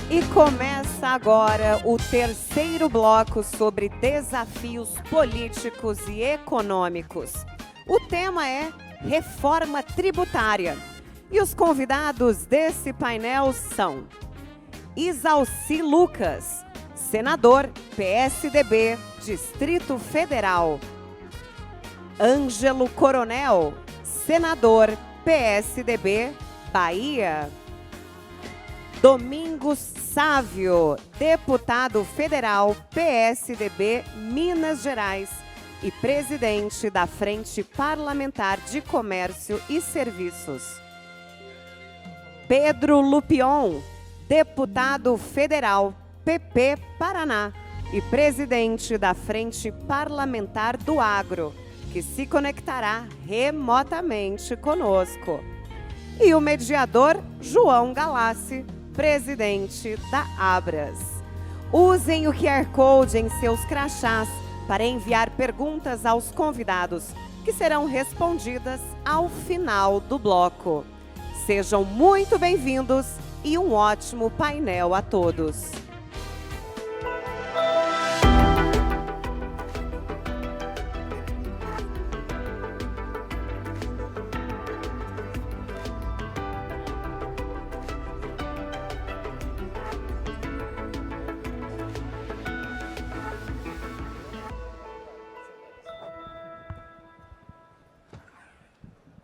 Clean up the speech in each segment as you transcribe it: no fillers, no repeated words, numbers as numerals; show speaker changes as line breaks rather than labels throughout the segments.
E começa agora o terceiro bloco sobre desafios políticos e econômicos. O tema é reforma tributária. E os convidados desse painel são Isalci Lucas, senador PSDB, Distrito Federal. Ângelo Coronel, senador PSDB, Bahia. Domingos Sávio, deputado federal PSDB, Minas Gerais e presidente da Frente Parlamentar de Comércio e Serviços. Pedro Lupion, deputado federal PP Paraná e presidente da Frente Parlamentar do Agro, que se conectará remotamente conosco. E o mediador João Galassi, presidente da Abras. Usem o QR Code em seus crachás para enviar perguntas aos convidados, que serão respondidas ao final do bloco. Sejam muito bem-vindos e um ótimo painel a todos.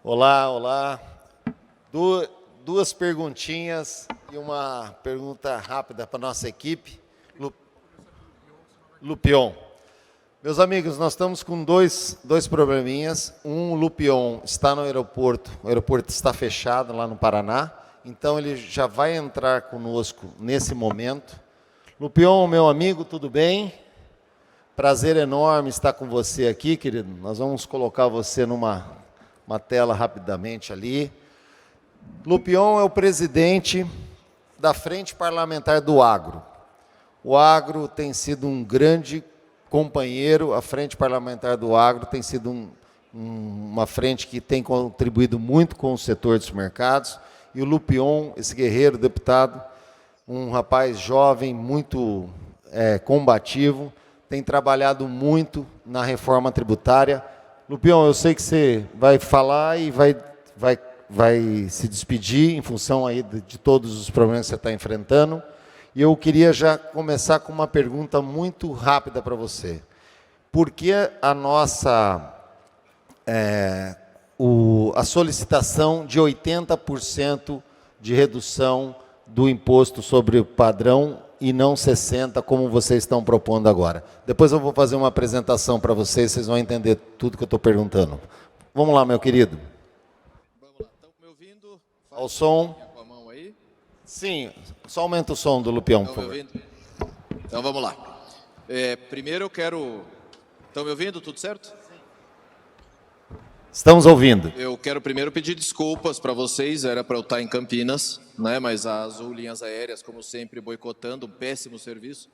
Olá, olá. Duas perguntinhas e uma pergunta rápida para a nossa equipe. Lupion. Meus amigos, nós estamos com dois probleminhas. O Lupion está no aeroporto, o aeroporto está fechado lá no Paraná, então ele já vai entrar conosco nesse momento. Lupion, meu amigo, tudo bem? Prazer enorme estar com você aqui, querido. Nós vamos colocar você numa tela rapidamente ali. Lupion é o presidente da Frente Parlamentar do Agro. O agro tem sido um grande companheiro, a Frente Parlamentar do Agro tem sido uma frente que tem contribuído muito com o setor dos mercados, e o Lupion, esse guerreiro deputado, um rapaz jovem, muito combativo, tem trabalhado muito na reforma tributária. Lupion, eu sei que você vai falar e vai se despedir em função aí de todos os problemas que você está enfrentando. E eu queria já começar com uma pergunta muito rápida para você. Por que a solicitação de 80% de redução do imposto sobre o padrão e não 60%, como vocês estão propondo agora? Depois eu vou fazer uma apresentação para vocês, vocês vão entender tudo que eu estou perguntando. Vamos lá, meu querido.
Vamos lá, estão me ouvindo?
Ao som.
Com a mão aí.
Sim, só aumenta o som do Lupion, por
Estão me
favor.
ouvindo? Então vamos lá. Primeiro eu quero... Estão me ouvindo? Tudo certo?
Estamos ouvindo.
Eu quero primeiro pedir desculpas para vocês, era para eu estar em Campinas, né? Mas a Azul Linhas Aéreas, como sempre, boicotando, um péssimo serviço.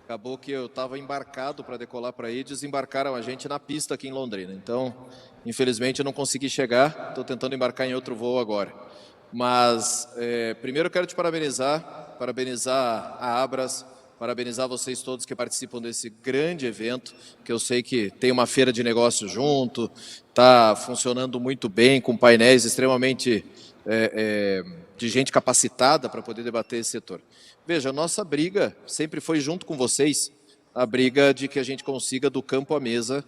Acabou que eu estava embarcado para decolar para aí, desembarcaram a gente na pista aqui em Londrina. Então, infelizmente, eu não consegui chegar, estou tentando embarcar em outro voo agora. Mas, primeiro eu quero te parabenizar a Abras, parabenizar vocês todos que participam desse grande evento, que eu sei que tem uma feira de negócios junto, está funcionando muito bem, com painéis extremamente de gente capacitada para poder debater esse setor. Veja, a nossa briga sempre foi junto com vocês, a briga de que a gente consiga do campo à mesa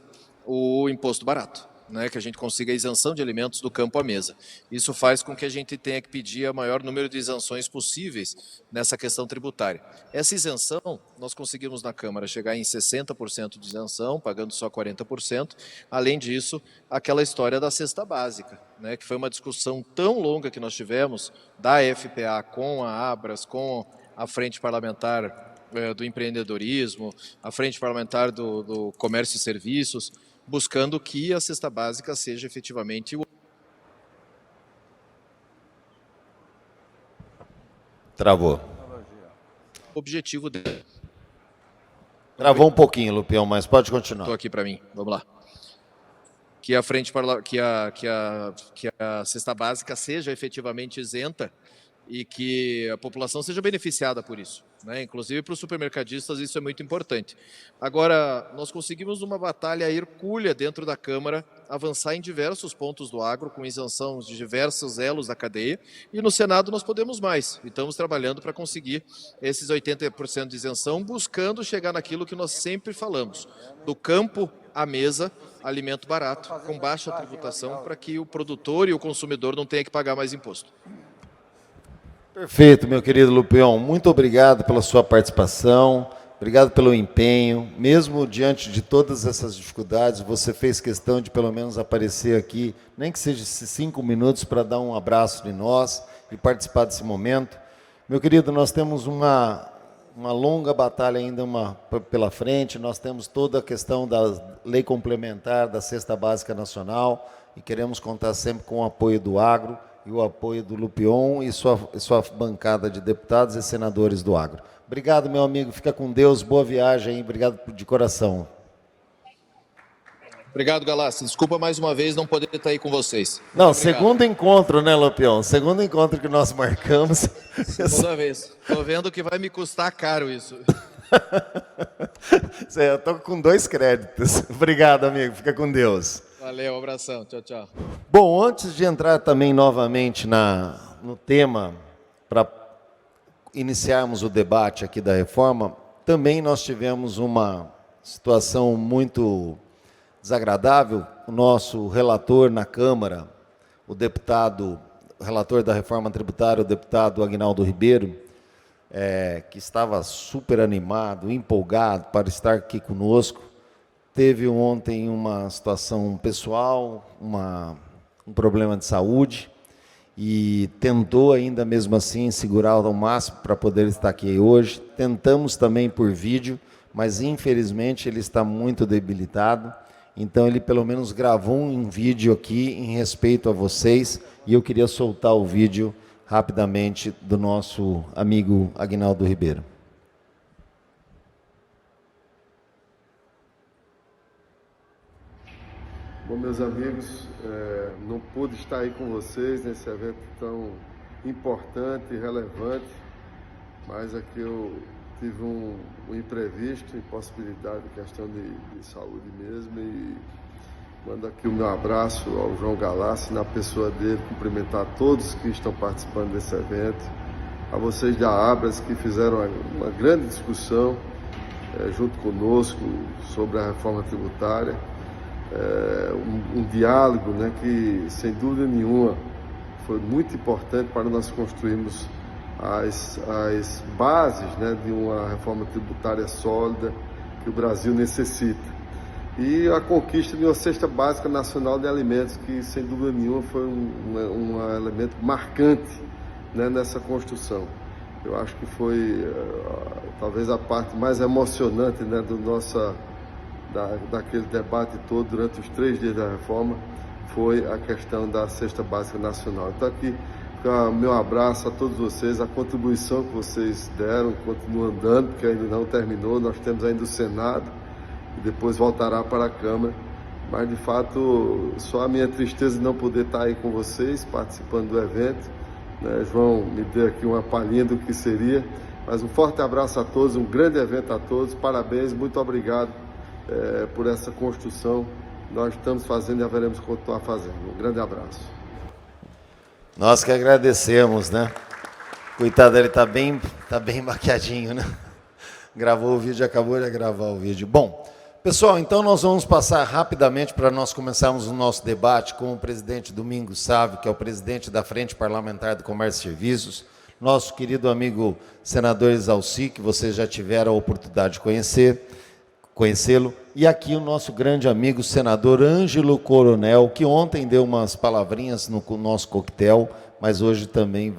o imposto barato, né, que a gente consiga a isenção de alimentos do campo à mesa. Isso faz com que a gente tenha que pedir o maior número de isenções possíveis nessa questão tributária. Essa isenção, nós conseguimos na Câmara chegar em 60% de isenção, pagando só 40%. Além disso, aquela história da cesta básica, né, que foi uma discussão tão longa que nós tivemos da FPA com a Abras, com a Frente Parlamentar do Empreendedorismo, a Frente Parlamentar do Comércio e Serviços, buscando que a cesta básica seja efetivamente o objetivo dele.
Travou um pouquinho, Lupion, mas pode continuar.
Estou aqui para mim, vamos lá. Que a cesta básica seja efetivamente isenta e que a população seja beneficiada por isso, né? Inclusive para os supermercadistas isso é muito importante. Agora, nós conseguimos uma batalha hercúlea dentro da Câmara, avançar em diversos pontos do agro, com isenção de diversos elos da cadeia, e no Senado nós podemos mais. E estamos trabalhando para conseguir esses 80% de isenção, buscando chegar naquilo que nós sempre falamos, do campo à mesa, alimento barato, com baixa tributação, para que o produtor e o consumidor não tenham que pagar mais imposto.
Perfeito, meu querido Lupion. Muito obrigado pela sua participação, obrigado pelo empenho. Mesmo diante de todas essas dificuldades, você fez questão de pelo menos aparecer aqui, nem que seja esses 5 minutos, para dar um abraço de nós e participar desse momento. Meu querido, nós temos uma longa batalha ainda pela frente, nós temos toda a questão da lei complementar da Cesta Básica Nacional e queremos contar sempre com o apoio do agro e o apoio do Lupion e sua bancada de deputados e senadores do agro. Obrigado, meu amigo, fica com Deus, boa viagem, hein? Obrigado de coração.
Obrigado, Galassi. Desculpa mais uma vez não poder estar aí com vocês.
Não, segundo encontro, né, Lupion? Segundo encontro que nós marcamos.
Segunda vez. Estou vendo que vai me custar caro isso.
Eu estou com 2 créditos. Obrigado, amigo, fica com Deus.
Valeu, um abração. Tchau, tchau.
Bom, antes de entrar também novamente no tema, para iniciarmos o debate aqui da reforma, também nós tivemos uma situação muito desagradável. O nosso relator na Câmara, o relator da reforma tributária, o deputado Aguinaldo Ribeiro, que estava super animado, empolgado para estar aqui conosco, teve ontem uma situação pessoal, um problema de saúde, e tentou ainda mesmo assim segurar ao máximo para poder estar aqui hoje. Tentamos também por vídeo, mas infelizmente ele está muito debilitado, então ele pelo menos gravou um vídeo aqui em respeito a vocês, e eu queria soltar o vídeo rapidamente do nosso amigo Aguinaldo Ribeiro.
Bom, meus amigos, não pude estar aí com vocês nesse evento tão importante e relevante, mas aqui eu tive um imprevisto, impossibilidade, questão de saúde mesmo, e mando aqui o meu abraço ao João Galassi, na pessoa dele, cumprimentar todos que estão participando desse evento, a vocês da Abras que fizeram uma grande discussão junto conosco sobre a reforma tributária. Um diálogo, né, que sem dúvida nenhuma foi muito importante para nós construirmos as bases, né, de uma reforma tributária sólida que o Brasil necessita, e a conquista de uma cesta básica nacional de alimentos, que sem dúvida nenhuma foi um elemento marcante, né, nessa construção. Eu acho que foi talvez a parte mais emocionante, né, daquele debate todo durante os 3 dias da reforma, foi a questão da Cesta Básica Nacional. Então aqui, meu abraço a todos vocês, a contribuição que vocês deram, continua andando, porque ainda não terminou, nós temos ainda o Senado, e depois voltará para a Câmara, mas de fato, só a minha tristeza de não poder estar aí com vocês, participando do evento, né? João me deu aqui uma palhinha do que seria, mas um forte abraço a todos, um grande evento a todos, parabéns, muito obrigado por essa construção. Nós estamos fazendo e haveremos continuar fazendo. Um grande abraço.
Nós que agradecemos, né? Coitado, ele tá bem maquiadinho, né? Gravou o vídeo, acabou de gravar o vídeo. Bom, pessoal, então nós vamos passar rapidamente para nós começarmos o nosso debate com o presidente Domingos Sávio, que é o presidente da Frente Parlamentar do Comércio e Serviços, nosso querido amigo senador Exalci, que vocês já tiveram a oportunidade de conhecê-lo, e aqui o nosso grande amigo senador Ângelo Coronel, que ontem deu umas palavrinhas no nosso coquetel, mas hoje também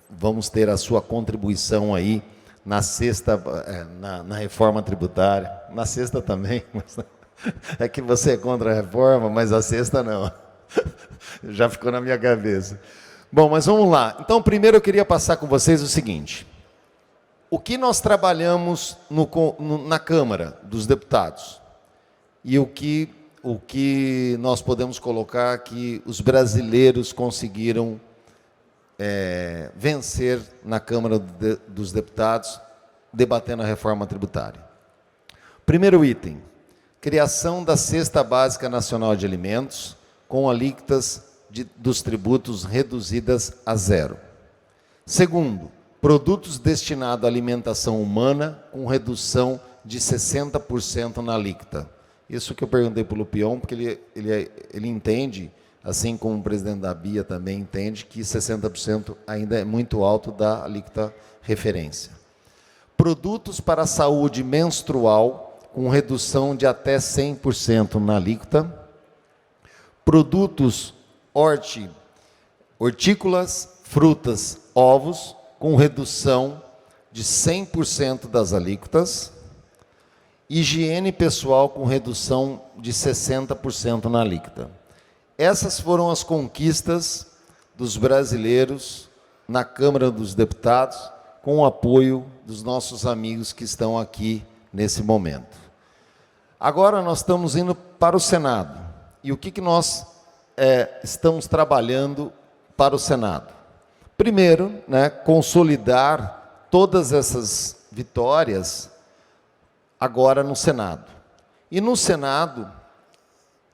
vamos ter a sua contribuição aí na sexta, na reforma tributária, na sexta também, mas é que você é contra a reforma, mas a sexta não, já ficou na minha cabeça. Bom, mas vamos lá. Então, primeiro eu queria passar com vocês o seguinte: o que nós trabalhamos na Câmara dos Deputados e o que nós podemos colocar que os brasileiros conseguiram vencer na Câmara dos Deputados, debatendo a reforma tributária. Primeiro item, criação da Cesta Básica Nacional de Alimentos, com alíquotas dos tributos reduzidas a zero. Segundo, produtos destinados à alimentação humana, com redução de 60% na alíquota. Isso que eu perguntei para o Lupion, porque ele entende, assim como o presidente da BIA também entende, que 60% ainda é muito alto da alíquota referência. Produtos para a saúde menstrual, com redução de até 100% na alíquota. Produtos hortícolas, frutas, ovos, com redução de 100% das alíquotas. Higiene pessoal, com redução de 60% na alíquota. Essas foram as conquistas dos brasileiros na Câmara dos Deputados, com o apoio dos nossos amigos que estão aqui nesse momento. Agora nós estamos indo para o Senado. E o que nós estamos trabalhando para o Senado? Primeiro, consolidar todas essas vitórias agora no Senado. E no Senado,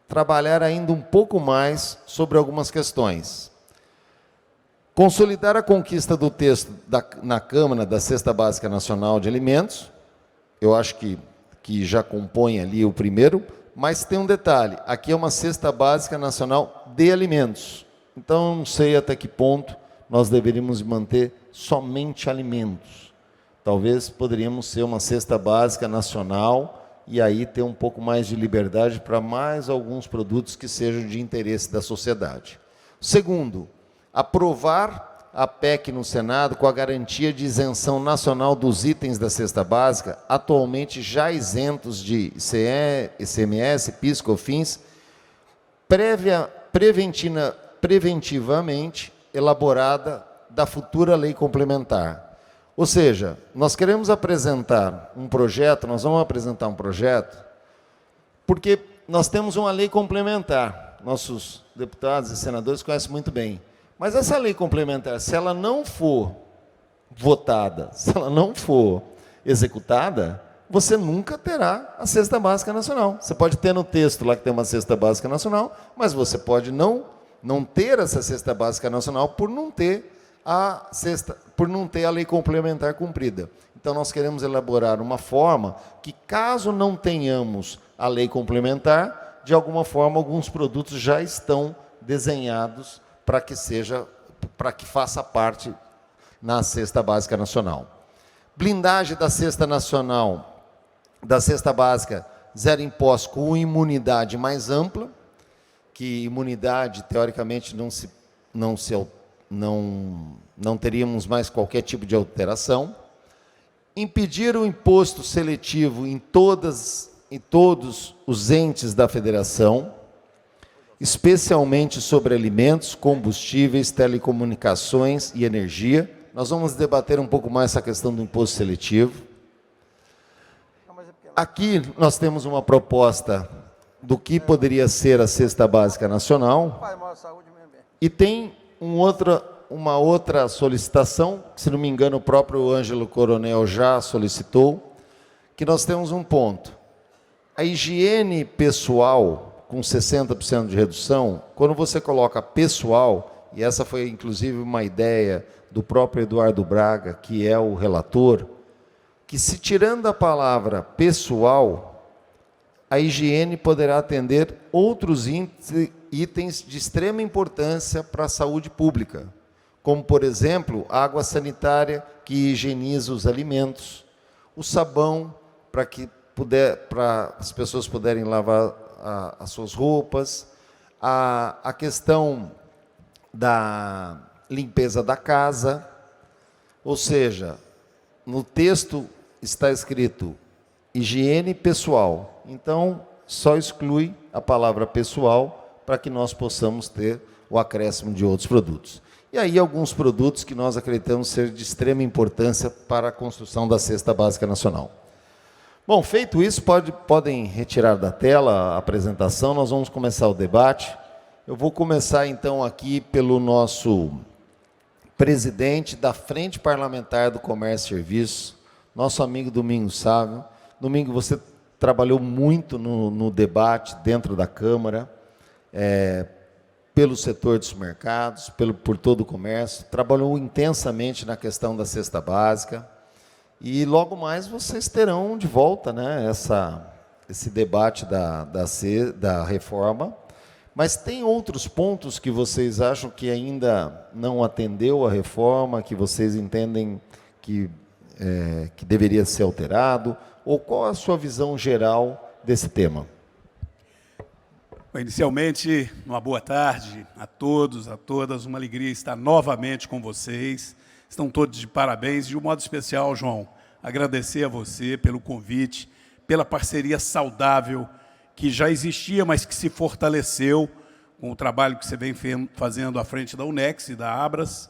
trabalhar ainda um pouco mais sobre algumas questões. Consolidar a conquista do texto na Câmara da Cesta Básica Nacional de Alimentos, eu acho que já compõe ali o primeiro, mas tem um detalhe, aqui é uma Cesta Básica Nacional de Alimentos, então não sei até que ponto nós deveríamos manter somente alimentos. Talvez poderíamos ser uma Cesta Básica Nacional e aí ter um pouco mais de liberdade para mais alguns produtos que sejam de interesse da sociedade. Segundo, aprovar a PEC no Senado com a garantia de isenção nacional dos itens da cesta básica, atualmente já isentos de ICE, ICMS, PIS, COFINS, preventivamente elaborada da futura lei complementar. Ou seja, nós queremos apresentar um projeto, nós vamos apresentar um projeto, porque nós temos uma lei complementar, nossos deputados e senadores conhecem muito bem. Mas essa lei complementar, se ela não for votada, se ela não for executada, você nunca terá a Cesta Básica Nacional. Você pode ter no texto lá que tem uma Cesta Básica Nacional, mas você pode não ter essa Cesta Básica Nacional por não ter a lei complementar cumprida. Então, nós queremos elaborar uma forma que, caso não tenhamos a lei complementar, de alguma forma, alguns produtos já estão desenhados para que faça parte na Cesta Básica Nacional. Blindagem da Cesta Nacional, da Cesta Básica, zero imposto com imunidade mais ampla, que imunidade, teoricamente, não teríamos mais qualquer tipo de alteração. Impedir o imposto seletivo em todos os entes da federação, especialmente sobre alimentos, combustíveis, telecomunicações e energia. Nós vamos debater um pouco mais essa questão do imposto seletivo. Aqui nós temos uma proposta do que poderia ser a Cesta Básica Nacional, e tem uma outra solicitação, que, se não me engano, o próprio Ângelo Coronel já solicitou, que nós temos um ponto. A higiene pessoal, com 60% de redução, quando você coloca pessoal, e essa foi inclusive uma ideia do próprio Eduardo Braga, que é o relator, que se tirando a palavra pessoal, a higiene poderá atender outros itens de extrema importância para a saúde pública, como, por exemplo, a água sanitária que higieniza os alimentos, o sabão para as pessoas puderem lavar as suas roupas, a questão da limpeza da casa, ou seja, no texto está escrito higiene pessoal, então só exclui a palavra pessoal para que nós possamos ter o acréscimo de outros produtos. E aí alguns produtos que nós acreditamos ser de extrema importância para a construção da Cesta Básica Nacional. Bom, feito isso, podem retirar da tela a apresentação, nós vamos começar o debate. Eu vou começar, então, aqui pelo nosso presidente da Frente Parlamentar do Comércio e Serviços, nosso amigo Domingos Sávio. Domingo, você trabalhou muito no debate dentro da Câmara, pelo setor dos mercados, por todo o comércio, trabalhou intensamente na questão da cesta básica, e logo mais vocês terão de volta, né, esse debate da reforma. Mas tem outros pontos que vocês acham que ainda não atendeu a reforma, que vocês entendem que deveria ser alterado? Ou qual a sua visão geral desse tema?
Inicialmente, uma boa tarde a todos, a todas. Uma alegria estar novamente com vocês. Estão todos de parabéns. De um modo especial, João, agradecer a você pelo convite, pela parceria saudável que já existia, mas que se fortaleceu com o trabalho que você vem fazendo à frente da UNEX e da Abras.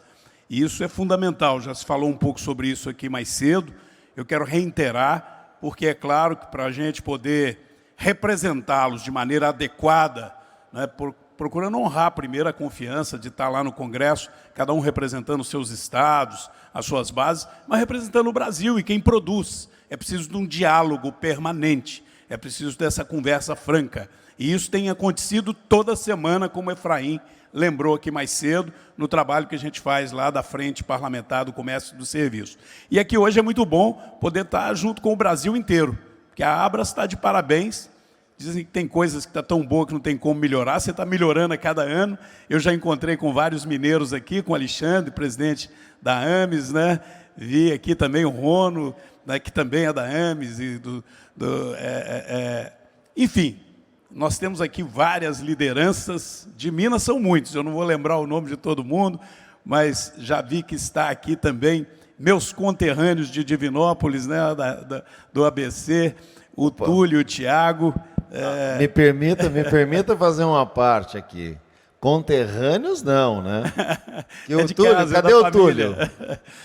E isso é fundamental. Já se falou um pouco sobre isso aqui mais cedo. Eu quero reiterar, porque é claro que para a gente poder representá-los de maneira adequada, né, procurando honrar primeiro a confiança de estar lá no Congresso, cada um representando os seus estados, as suas bases, mas representando o Brasil e quem produz. É preciso de um diálogo permanente, é preciso dessa conversa franca. E isso tem acontecido toda semana, como o Efraim lembrou aqui mais cedo, no trabalho que a gente faz lá da Frente Parlamentar do Comércio e do Serviço. E aqui hoje é muito bom poder estar junto com o Brasil inteiro, porque a Abras está de parabéns. Dizem que tem coisas que estão tão boas que não tem como melhorar, você está melhorando a cada ano. Eu já encontrei com vários mineiros aqui, com o Alexandre, presidente da AMES, né? Vi aqui também o Rono, né, que também é da AMES. E enfim, nós temos aqui várias lideranças, de Minas são muitos, eu não vou lembrar o nome de todo mundo, mas já vi que está aqui também meus conterrâneos de Divinópolis, né, do ABC, o Túlio, o Tiago.
Me permita fazer uma parte aqui. Conterrâneos não, né? E o Túlio, cadê o Túlio?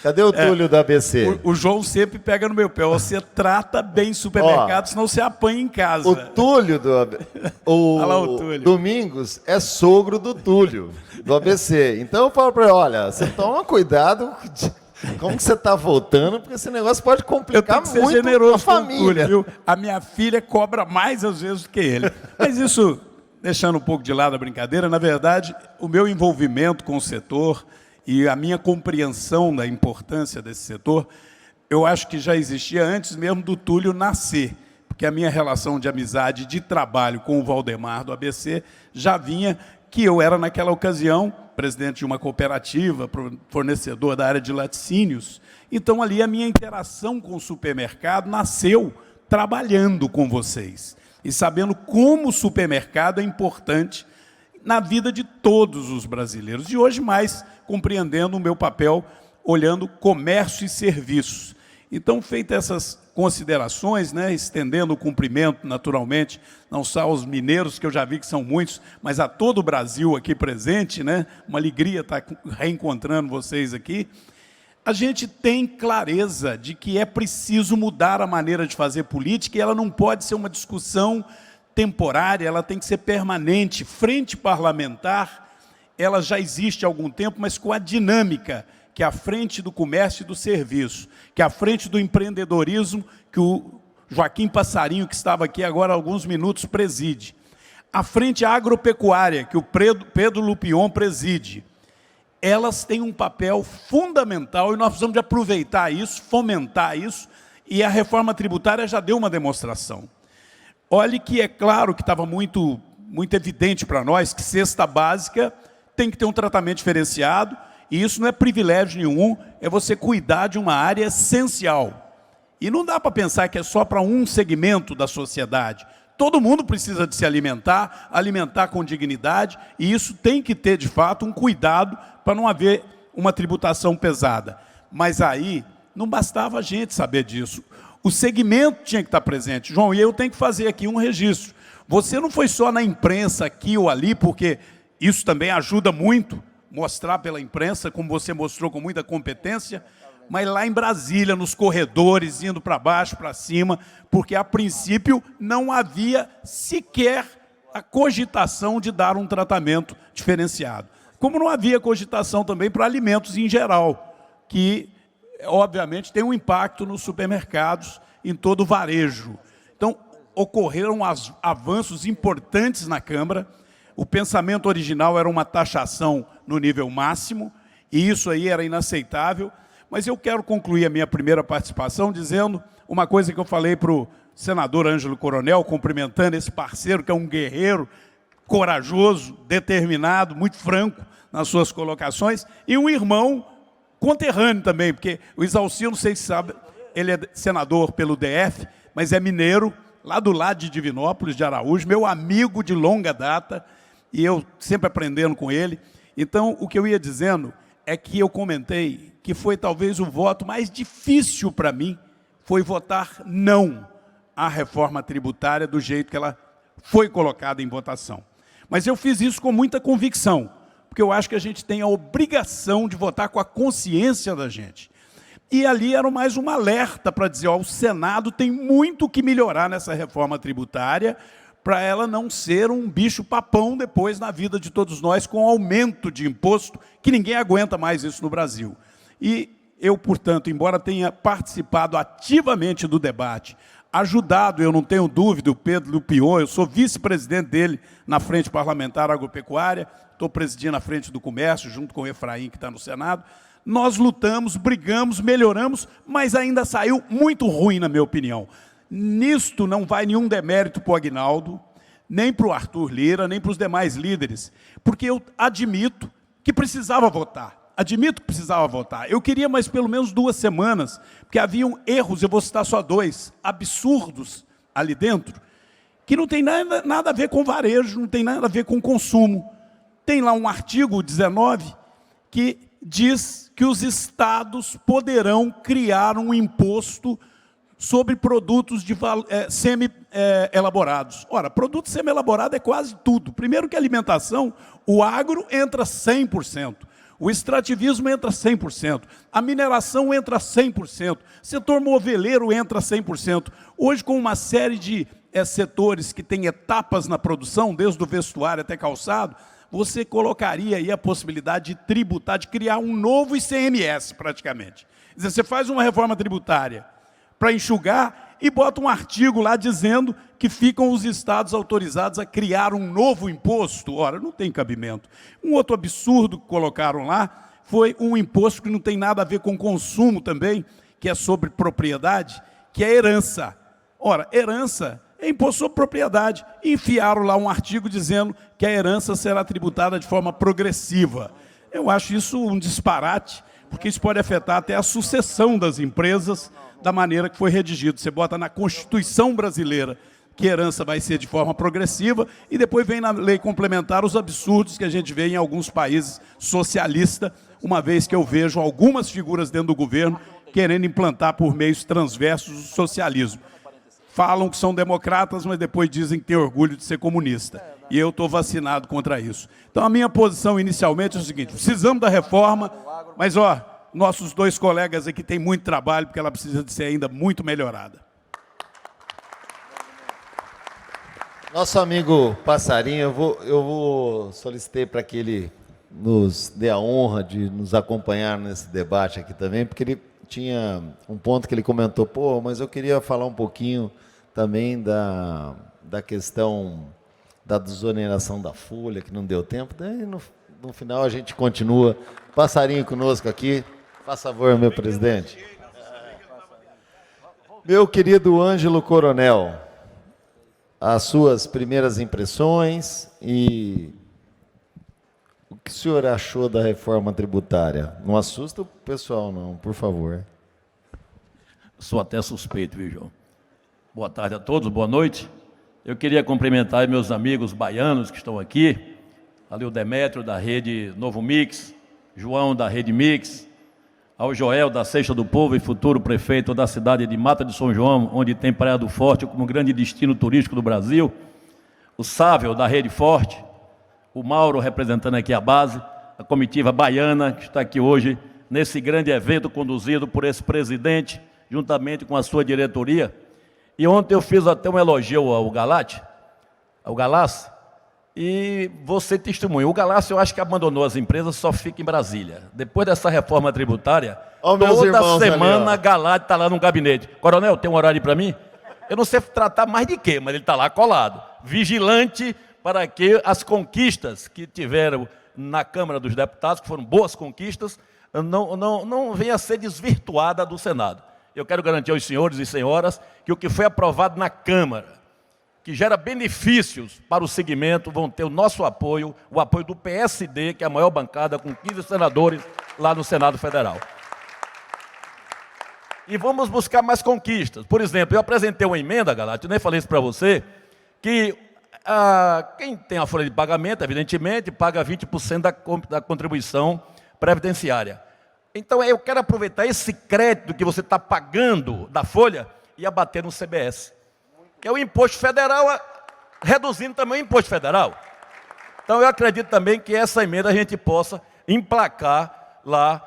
Cadê o Túlio da ABC?
O João sempre pega no meu pé. Você trata bem supermercado, senão você apanha em casa.
O Túlio
Olha lá o Túlio.
Domingos é sogro do Túlio, do ABC. Então eu falo para ele, olha, você toma cuidado como que você está voltando, porque esse negócio pode complicar muito
ser generoso
a família.
Túlio, viu? A minha filha cobra mais às vezes do que ele. Mas isso, deixando um pouco de lado a brincadeira, na verdade, o meu envolvimento com o setor e a minha compreensão da importância desse setor, eu acho que já existia antes mesmo do Túlio nascer, porque a minha relação de amizade, de trabalho com o Valdemar do ABC já vinha, que eu era naquela ocasião presidente de uma cooperativa, fornecedor da área de laticínios. Então, ali, a minha interação com o supermercado nasceu trabalhando com vocês e sabendo como o supermercado é importante na vida de todos os brasileiros. E hoje mais compreendendo o meu papel, olhando comércio e serviços. Então, feitas essas considerações, né, estendendo o cumprimento, naturalmente, não só aos mineiros, que eu já vi que são muitos, mas a todo o Brasil aqui presente, né, uma alegria estar reencontrando vocês aqui. A gente tem clareza de que é preciso mudar a maneira de fazer política e ela não pode ser uma discussão temporária, ela tem que ser permanente. Frente parlamentar, ela já existe há algum tempo, mas com a dinâmica que é a frente do comércio e do serviço, que é a frente do empreendedorismo, que o Joaquim Passarinho, que estava aqui agora há alguns minutos, preside. A frente agropecuária, que o Pedro Lupion preside. Elas têm um papel fundamental e nós precisamos de aproveitar isso, fomentar isso, e a reforma tributária já deu uma demonstração. Olhe que é claro que estava muito evidente para nós que cesta básica tem que ter um tratamento diferenciado, e isso não é privilégio nenhum, é você cuidar de uma área essencial. E não dá para pensar que é só para um segmento da sociedade. Todo mundo precisa de se alimentar, alimentar com dignidade, e isso tem que ter, de fato, um cuidado para não haver uma tributação pesada. Mas aí, não bastava a gente saber disso. O segmento tinha que estar presente. João, e eu tenho que fazer aqui um registro. Você não foi só na imprensa aqui ou ali, porque isso também ajuda muito, mostrar pela imprensa, como você mostrou com muita competência, mas lá em Brasília, nos corredores, indo para baixo, para cima, porque a princípio não havia sequer a cogitação de dar um tratamento diferenciado. como não havia cogitação também para alimentos em geral, que, obviamente, tem um impacto nos supermercados, em todo o varejo. Então, ocorreram avanços importantes na Câmara. O pensamento original era uma taxação no nível máximo, e isso aí era inaceitável. Mas eu quero concluir a minha primeira participação dizendo uma coisa que eu falei para o senador Ângelo Coronel, cumprimentando esse parceiro, que é um guerreiro, corajoso, determinado, muito franco nas suas colocações, e um irmão conterrâneo também, porque o Isalci, não sei se sabe, ele é senador pelo DF, mas é mineiro, lá do lado de Divinópolis, de Araújo, meu amigo de longa data, e eu sempre aprendendo com ele. Então, o que eu ia dizendo é que eu comentei que foi talvez o voto mais difícil para mim, foi votar não à reforma tributária do jeito que ela foi colocada em votação. Mas eu fiz isso com muita convicção, porque eu acho que a gente tem a obrigação de votar com a consciência da gente. E ali era mais um alerta para dizer, ó, o Senado tem muito que melhorar nessa reforma tributária para ela não ser um bicho-papão depois na vida de todos nós, com aumento de imposto, que ninguém aguenta mais isso no Brasil. E eu, portanto, embora tenha participado ativamente do debate, ajudado, eu não tenho dúvida, o Pedro Lupion, eu sou vice-presidente dele na Frente Parlamentar Agropecuária, estou presidindo a Frente do Comércio, junto com o Efraim, que está no Senado. Nós lutamos, brigamos, melhoramos, mas ainda saiu muito ruim, na minha opinião. Nisto não vai nenhum demérito para o Aguinaldo, nem para o Arthur Lira, nem para os demais líderes, porque eu admito que precisava votar. Eu queria mais pelo menos 2 semanas, porque haviam erros, eu vou citar só 2, absurdos ali dentro, que não tem nada a ver com varejo, não tem nada a ver com consumo. Tem lá um artigo 19 que diz que os estados poderão criar um imposto sobre produtos semi-elaborados. Ora, produto semi-elaborado é quase tudo. Primeiro que a alimentação, o agro entra 100%. O extrativismo entra 100%, a mineração entra 100%, setor moveleiro entra 100%. Hoje, com uma série de setores que têm etapas na produção, desde o vestuário até calçado, você colocaria aí a possibilidade de tributar, de criar um novo ICMS, praticamente. Quer dizer, você faz uma reforma tributária para enxugar e bota um artigo lá dizendo que ficam os estados autorizados a criar um novo imposto. Ora, não tem cabimento. Um outro absurdo que colocaram lá foi um imposto que não tem nada a ver com consumo também, que é sobre propriedade, que é herança. Ora, herança é imposto sobre propriedade. E enfiaram lá um artigo dizendo que a herança será tributada de forma progressiva. Eu acho isso um disparate, porque isso pode afetar até a sucessão das empresas da maneira que foi redigido. Você bota na Constituição brasileira que herança vai ser de forma progressiva e depois vem na lei complementar os absurdos que a gente vê em alguns países socialistas, uma vez que eu vejo algumas figuras dentro do governo querendo implantar por meios transversos o socialismo. Falam que são democratas, mas depois dizem que têm orgulho de ser comunista. E eu estou vacinado contra isso. Então, a minha posição inicialmente é o seguinte, precisamos da reforma, mas, nossos 2 colegas aqui têm muito trabalho, porque ela precisa de ser ainda muito melhorada.
Nosso amigo Passarinho, solicitei para que ele nos dê a honra de nos acompanhar nesse debate aqui também, porque ele tinha um ponto que ele comentou, mas eu queria falar um pouquinho também da questão da desoneração da folha, que não deu tempo. Daí, no final, a gente continua. Passarinho conosco aqui. Faça favor, meu presidente. Meu querido Ângelo Coronel, as suas primeiras impressões e o que o senhor achou da reforma tributária? Não assusta o pessoal, não, por favor.
Sou até suspeito, viu, João? Boa tarde a todos, boa noite. Eu queria cumprimentar meus amigos baianos que estão aqui, ali o Demétrio da Rede Novo Mix, João da Rede Mix, ao Joel da Seixta do Povo e futuro prefeito da cidade de Mata de São João, onde tem Praia do Forte como grande destino turístico do Brasil, o Sávio da Rede Forte, o Mauro representando aqui a base, a comitiva baiana que está aqui hoje nesse grande evento conduzido por esse presidente, juntamente com a sua diretoria. E ontem eu fiz até um elogio ao Galás, E você testemunha. O Galácio, eu acho que abandonou as empresas, só fica em Brasília. Depois dessa reforma tributária,
Ó, meus
toda
irmãos
semana
ali, ó.
Galácio está lá no gabinete. Coronel, tem um horário para mim? Eu não sei tratar mais de quê, mas ele está lá colado. Vigilante para que as conquistas que tiveram na Câmara dos Deputados, que foram boas conquistas, não venha a ser desvirtuada do Senado. Eu quero garantir aos senhores e senhoras que o que foi aprovado na Câmara, que gera benefícios para o segmento, vão ter o nosso apoio, o apoio do PSD, que é a maior bancada, com 15 senadores lá no Senado Federal. E vamos buscar mais conquistas. Por exemplo, eu apresentei uma emenda, Galate, eu nem falei isso para você, que quem tem a folha de pagamento, evidentemente, paga 20% da contribuição previdenciária. Então, eu quero aproveitar esse crédito que você está pagando da folha e abater no CBS, que é o imposto federal, reduzindo também o imposto federal. Então, eu acredito também que essa emenda a gente possa emplacar lá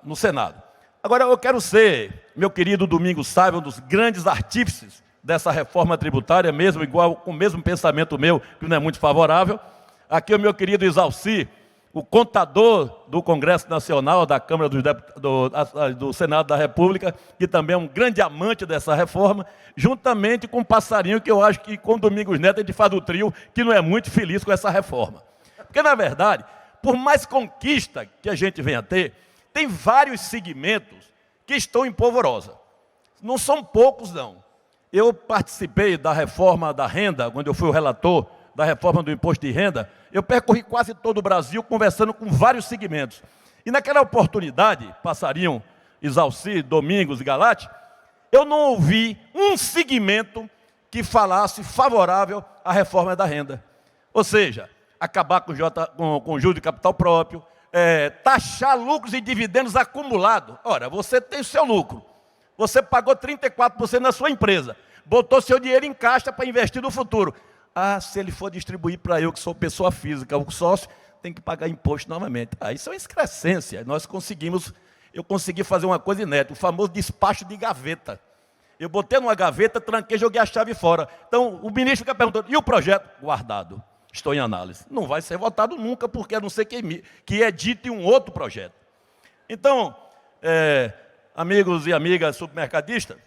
no Senado. Agora, eu quero ser, meu querido Domingos Sávio, um dos grandes artífices dessa reforma tributária, mesmo igual, com o mesmo pensamento meu, que não é muito favorável. Aqui o meu querido Isalci, o contador do Congresso Nacional, da Câmara do Senado da República, que também é um grande amante dessa reforma, juntamente com o Passarinho, que eu acho que com o Domingos Neto a gente faz o trio, que não é muito feliz com essa reforma. Porque, na verdade, por mais conquista que a gente venha a ter, tem vários segmentos que estão em polvorosa. Não são poucos, não. Eu participei da reforma da renda, quando eu fui o relator da reforma do imposto de renda, eu percorri quase todo o Brasil conversando com vários segmentos. E naquela oportunidade, Passarinho, Isalci, Domingos e Galate, eu não ouvi um segmento que falasse favorável à reforma da renda. Ou seja, acabar com o juros de capital próprio, taxar lucros e dividendos acumulados. Ora, você tem o seu lucro, você pagou 34% na sua empresa, botou seu dinheiro em caixa para investir no futuro. Se ele for distribuir para eu, que sou pessoa física, o sócio, tem que pagar imposto novamente. Isso é uma excrescência. Eu consegui fazer uma coisa inédita, o famoso despacho de gaveta. Eu botei numa gaveta, tranquei, joguei a chave fora. Então, o ministro fica perguntando, e o projeto? Guardado. Estou em análise. Não vai ser votado nunca, porque a não ser que edite um outro projeto. Então, amigos e amigas supermercadistas,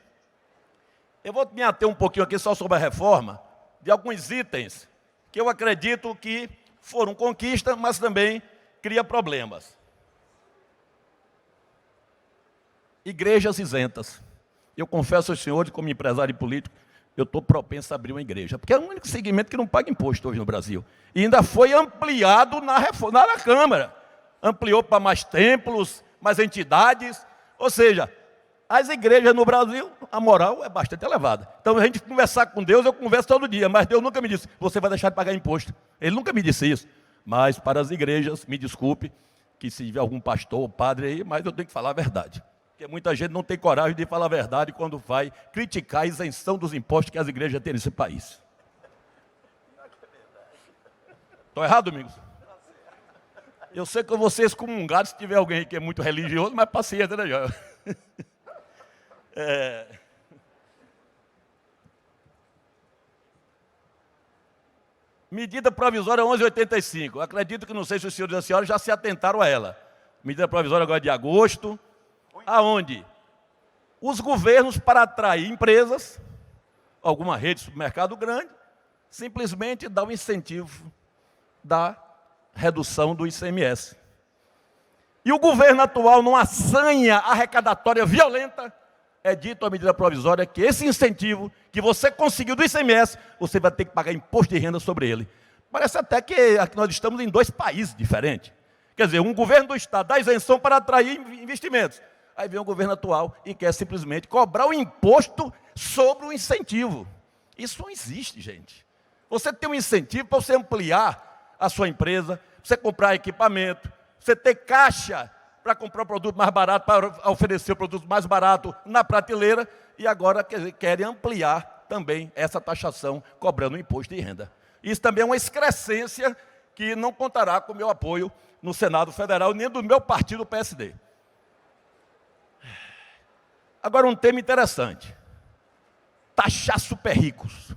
eu vou me ater um pouquinho aqui só sobre a reforma, de alguns itens que eu acredito que foram conquista, mas também cria problemas. Igrejas isentas. Eu confesso aos senhores, como empresário político, eu estou propenso a abrir uma igreja, porque é o único segmento que não paga imposto hoje no Brasil. E ainda foi ampliado na Câmara. Ampliou para mais templos, mais entidades, ou seja, as igrejas no Brasil, a moral é bastante elevada. Então, a gente conversar com Deus, eu converso todo dia, mas Deus nunca me disse, você vai deixar de pagar imposto. Ele nunca me disse isso. Mas para as igrejas, me desculpe, que se tiver algum pastor ou padre aí, mas eu tenho que falar a verdade. Porque muita gente não tem coragem de falar a verdade quando vai criticar a isenção dos impostos que as igrejas têm nesse país. Estou errado, Domingos? Eu sei que eu vou ser excomungado se tiver alguém que é muito religioso, mas paciência, né, Joel? Medida provisória 1185. Acredito que não sei se os senhores e as senhoras já se atentaram a ela. Medida provisória agora de agosto, aonde os governos, para atrair empresas, alguma rede de supermercado grande, simplesmente dá um incentivo da redução do ICMS. E o governo atual, numa sanha arrecadatória violenta, é dito a medida provisória que esse incentivo que você conseguiu do ICMS, você vai ter que pagar imposto de renda sobre ele. Parece até que aqui nós estamos em dois países diferentes. Quer dizer, um governo do Estado dá isenção para atrair investimentos. Aí vem o governo atual e quer simplesmente cobrar o imposto sobre o incentivo. Isso não existe, gente. Você tem um incentivo para você ampliar a sua empresa, você comprar equipamento, você ter caixa para comprar um produto mais barato, para oferecer o produto mais barato na prateleira, e agora querem ampliar também essa taxação, cobrando o imposto de renda. Isso também é uma excrescência que não contará com o meu apoio no Senado Federal, nem do meu partido, o PSD. Agora, um tema interessante. Taxar super ricos.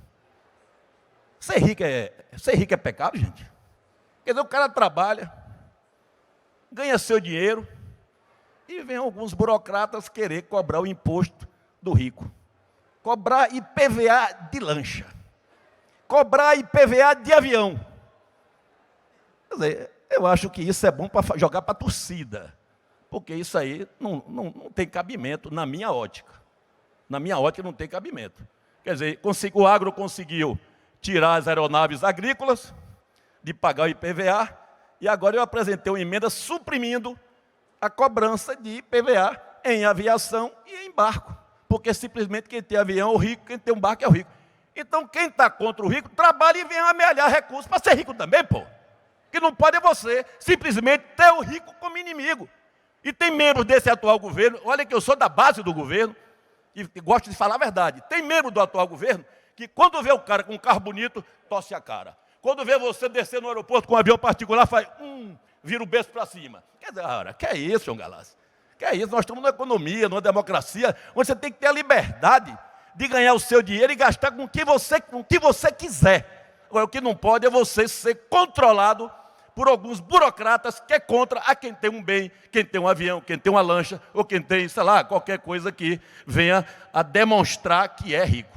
Ser rico é pecado, gente? Quer dizer, o cara trabalha, ganha seu dinheiro, e vem alguns burocratas querer cobrar o imposto do rico. Cobrar IPVA de lancha. Cobrar IPVA de avião. Quer dizer, eu acho que isso é bom para jogar para a torcida. Porque isso aí não tem cabimento na minha ótica. Na minha ótica não tem cabimento. Quer dizer, o agro conseguiu tirar as aeronaves agrícolas de pagar o IPVA, e agora eu apresentei uma emenda suprimindo a cobrança de IPVA em aviação e em barco. Porque simplesmente quem tem avião é o rico, quem tem um barco é o rico. Então quem está contra o rico, trabalha e vem amealhar recursos para ser rico também, pô. Que não pode é você simplesmente ter o rico como inimigo. E tem membros desse atual governo, olha que eu sou da base do governo, e gosto de falar a verdade, tem membro do atual governo que quando vê o cara com um carro bonito, tosse a cara. Quando vê você descer no aeroporto com um avião particular, faz, vira o berço para cima. Quer dizer, ora, que é isso, João Galassi? Que é isso? Nós estamos numa economia, numa democracia, onde você tem que ter a liberdade de ganhar o seu dinheiro e gastar com o que você quiser. Agora, o que não pode é você ser controlado por alguns burocratas que é contra a quem tem um bem, quem tem um avião, quem tem uma lancha, ou quem tem, sei lá, qualquer coisa que venha a demonstrar que é rico.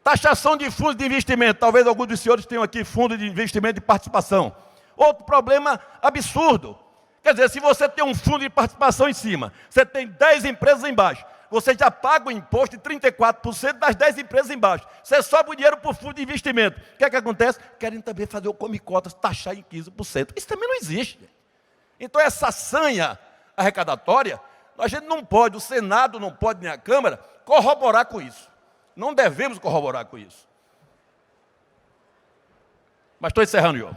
Taxação de fundos de investimento. Talvez alguns dos senhores tenham aqui fundo de investimento de participação. Outro problema absurdo. Quer dizer, se você tem um fundo de participação em cima, você tem 10 empresas embaixo, você já paga o imposto de 34% das 10 empresas embaixo. Você sobe o dinheiro para o fundo de investimento. O que é que acontece? Querem também fazer o come-cotas, taxar em 15%. Isso também não existe. Então essa sanha arrecadatória, a gente não pode, o Senado não pode, nem a Câmara, corroborar com isso. Não devemos corroborar com isso. Mas estou encerrando, João.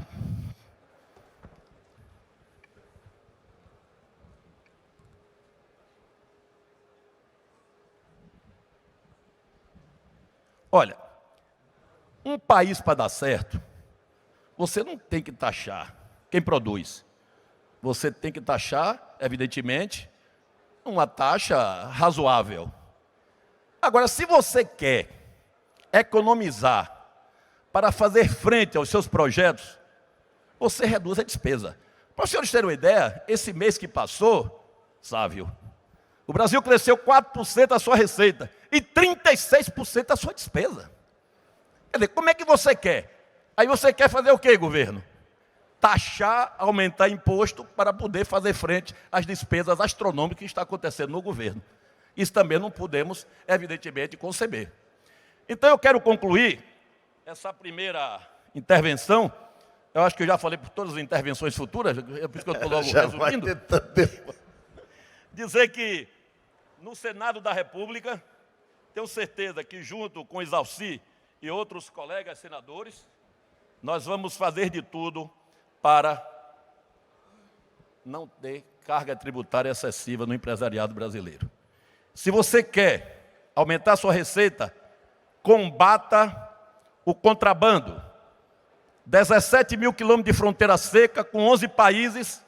Olha, um país para dar certo, você não tem que taxar quem produz. Você tem que taxar, evidentemente, uma taxa razoável. Agora, se você quer economizar para fazer frente aos seus projetos, você reduz a despesa. Para os senhores terem uma ideia, esse mês que passou, Sávio, o Brasil cresceu 4% a sua receita e 36% a sua despesa. Quer dizer, como é que você quer? Aí você quer fazer o quê, governo? Taxar, aumentar imposto para poder fazer frente às despesas astronômicas que está acontecendo no governo. Isso também não podemos, evidentemente, conceber. Então eu quero concluir essa primeira intervenção. Eu acho que eu já falei por todas as intervenções futuras, é por isso que eu estou logo resumindo. Dizer que no Senado da República, tenho certeza que junto com Isalci e outros colegas senadores, nós vamos fazer de tudo para não ter carga tributária excessiva no empresariado brasileiro. Se você quer aumentar sua receita, combata o contrabando. 17 mil quilômetros de fronteira seca com 11 países,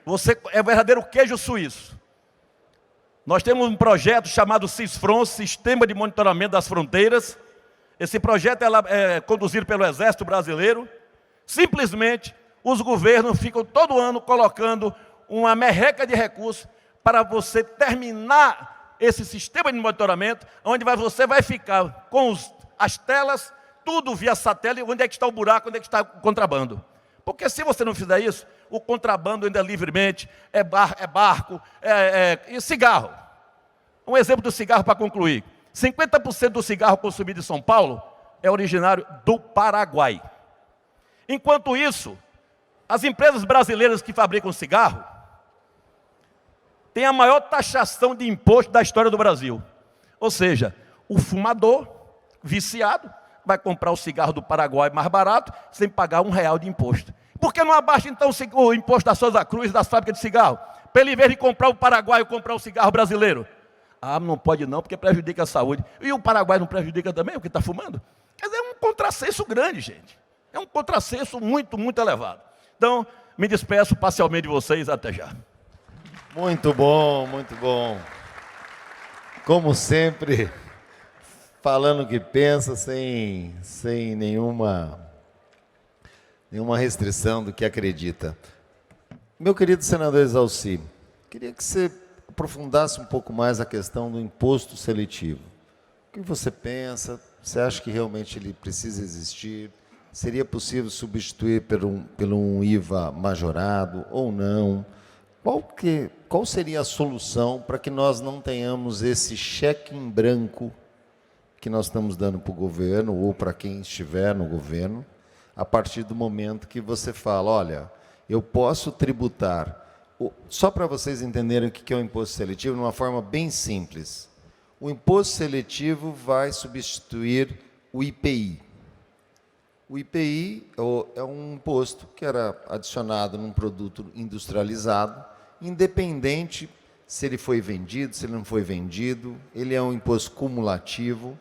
você é verdadeiro queijo suíço. Nós temos um projeto chamado CISFRON, Sistema de Monitoramento das Fronteiras. Esse projeto é conduzido pelo Exército Brasileiro. Simplesmente, os governos ficam todo ano colocando uma merreca de recursos para você terminar esse sistema de monitoramento, onde você vai ficar com as telas, tudo via satélite, onde é que está o buraco, onde é que está o contrabando. Porque se você não fizer isso, o contrabando ainda livremente, é barco, e cigarro. Um exemplo do cigarro para concluir. 50% do cigarro consumido em São Paulo é originário do Paraguai. Enquanto isso, as empresas brasileiras que fabricam cigarro têm a maior taxação de imposto da história do Brasil. Ou seja, o fumador, viciado, vai comprar o cigarro do Paraguai mais barato, sem pagar R$1 de imposto. Por que não abaixa, então, o imposto da Souza Cruz, das fábricas de cigarro? Para ele, em vez de comprar o Paraguai, comprar o cigarro brasileiro. Ah, não pode não, porque prejudica a saúde. E o Paraguai não prejudica também, o que está fumando? Quer dizer, é um contrassenso grande, gente. É um contrassenso muito, muito elevado. Então, me despeço parcialmente de vocês, até já.
Muito bom, muito bom. Como sempre, falando o que pensa, sem nenhuma restrição do que acredita. Meu querido senador Exalci, queria que você aprofundasse um pouco mais a questão do imposto seletivo. O que você pensa? Você acha que realmente ele precisa existir? Seria possível substituir por um IVA majorado ou não? Qual seria a solução para que nós não tenhamos esse cheque em branco que nós estamos dando para o governo ou para quem estiver no governo, a partir do momento que você fala, olha, eu posso tributar, só para vocês entenderem o que é o imposto seletivo, de uma forma bem simples. O imposto seletivo vai substituir o IPI. O IPI é um imposto que era adicionado num produto industrializado, independente se ele foi vendido, se ele não foi vendido, ele é um imposto cumulativo,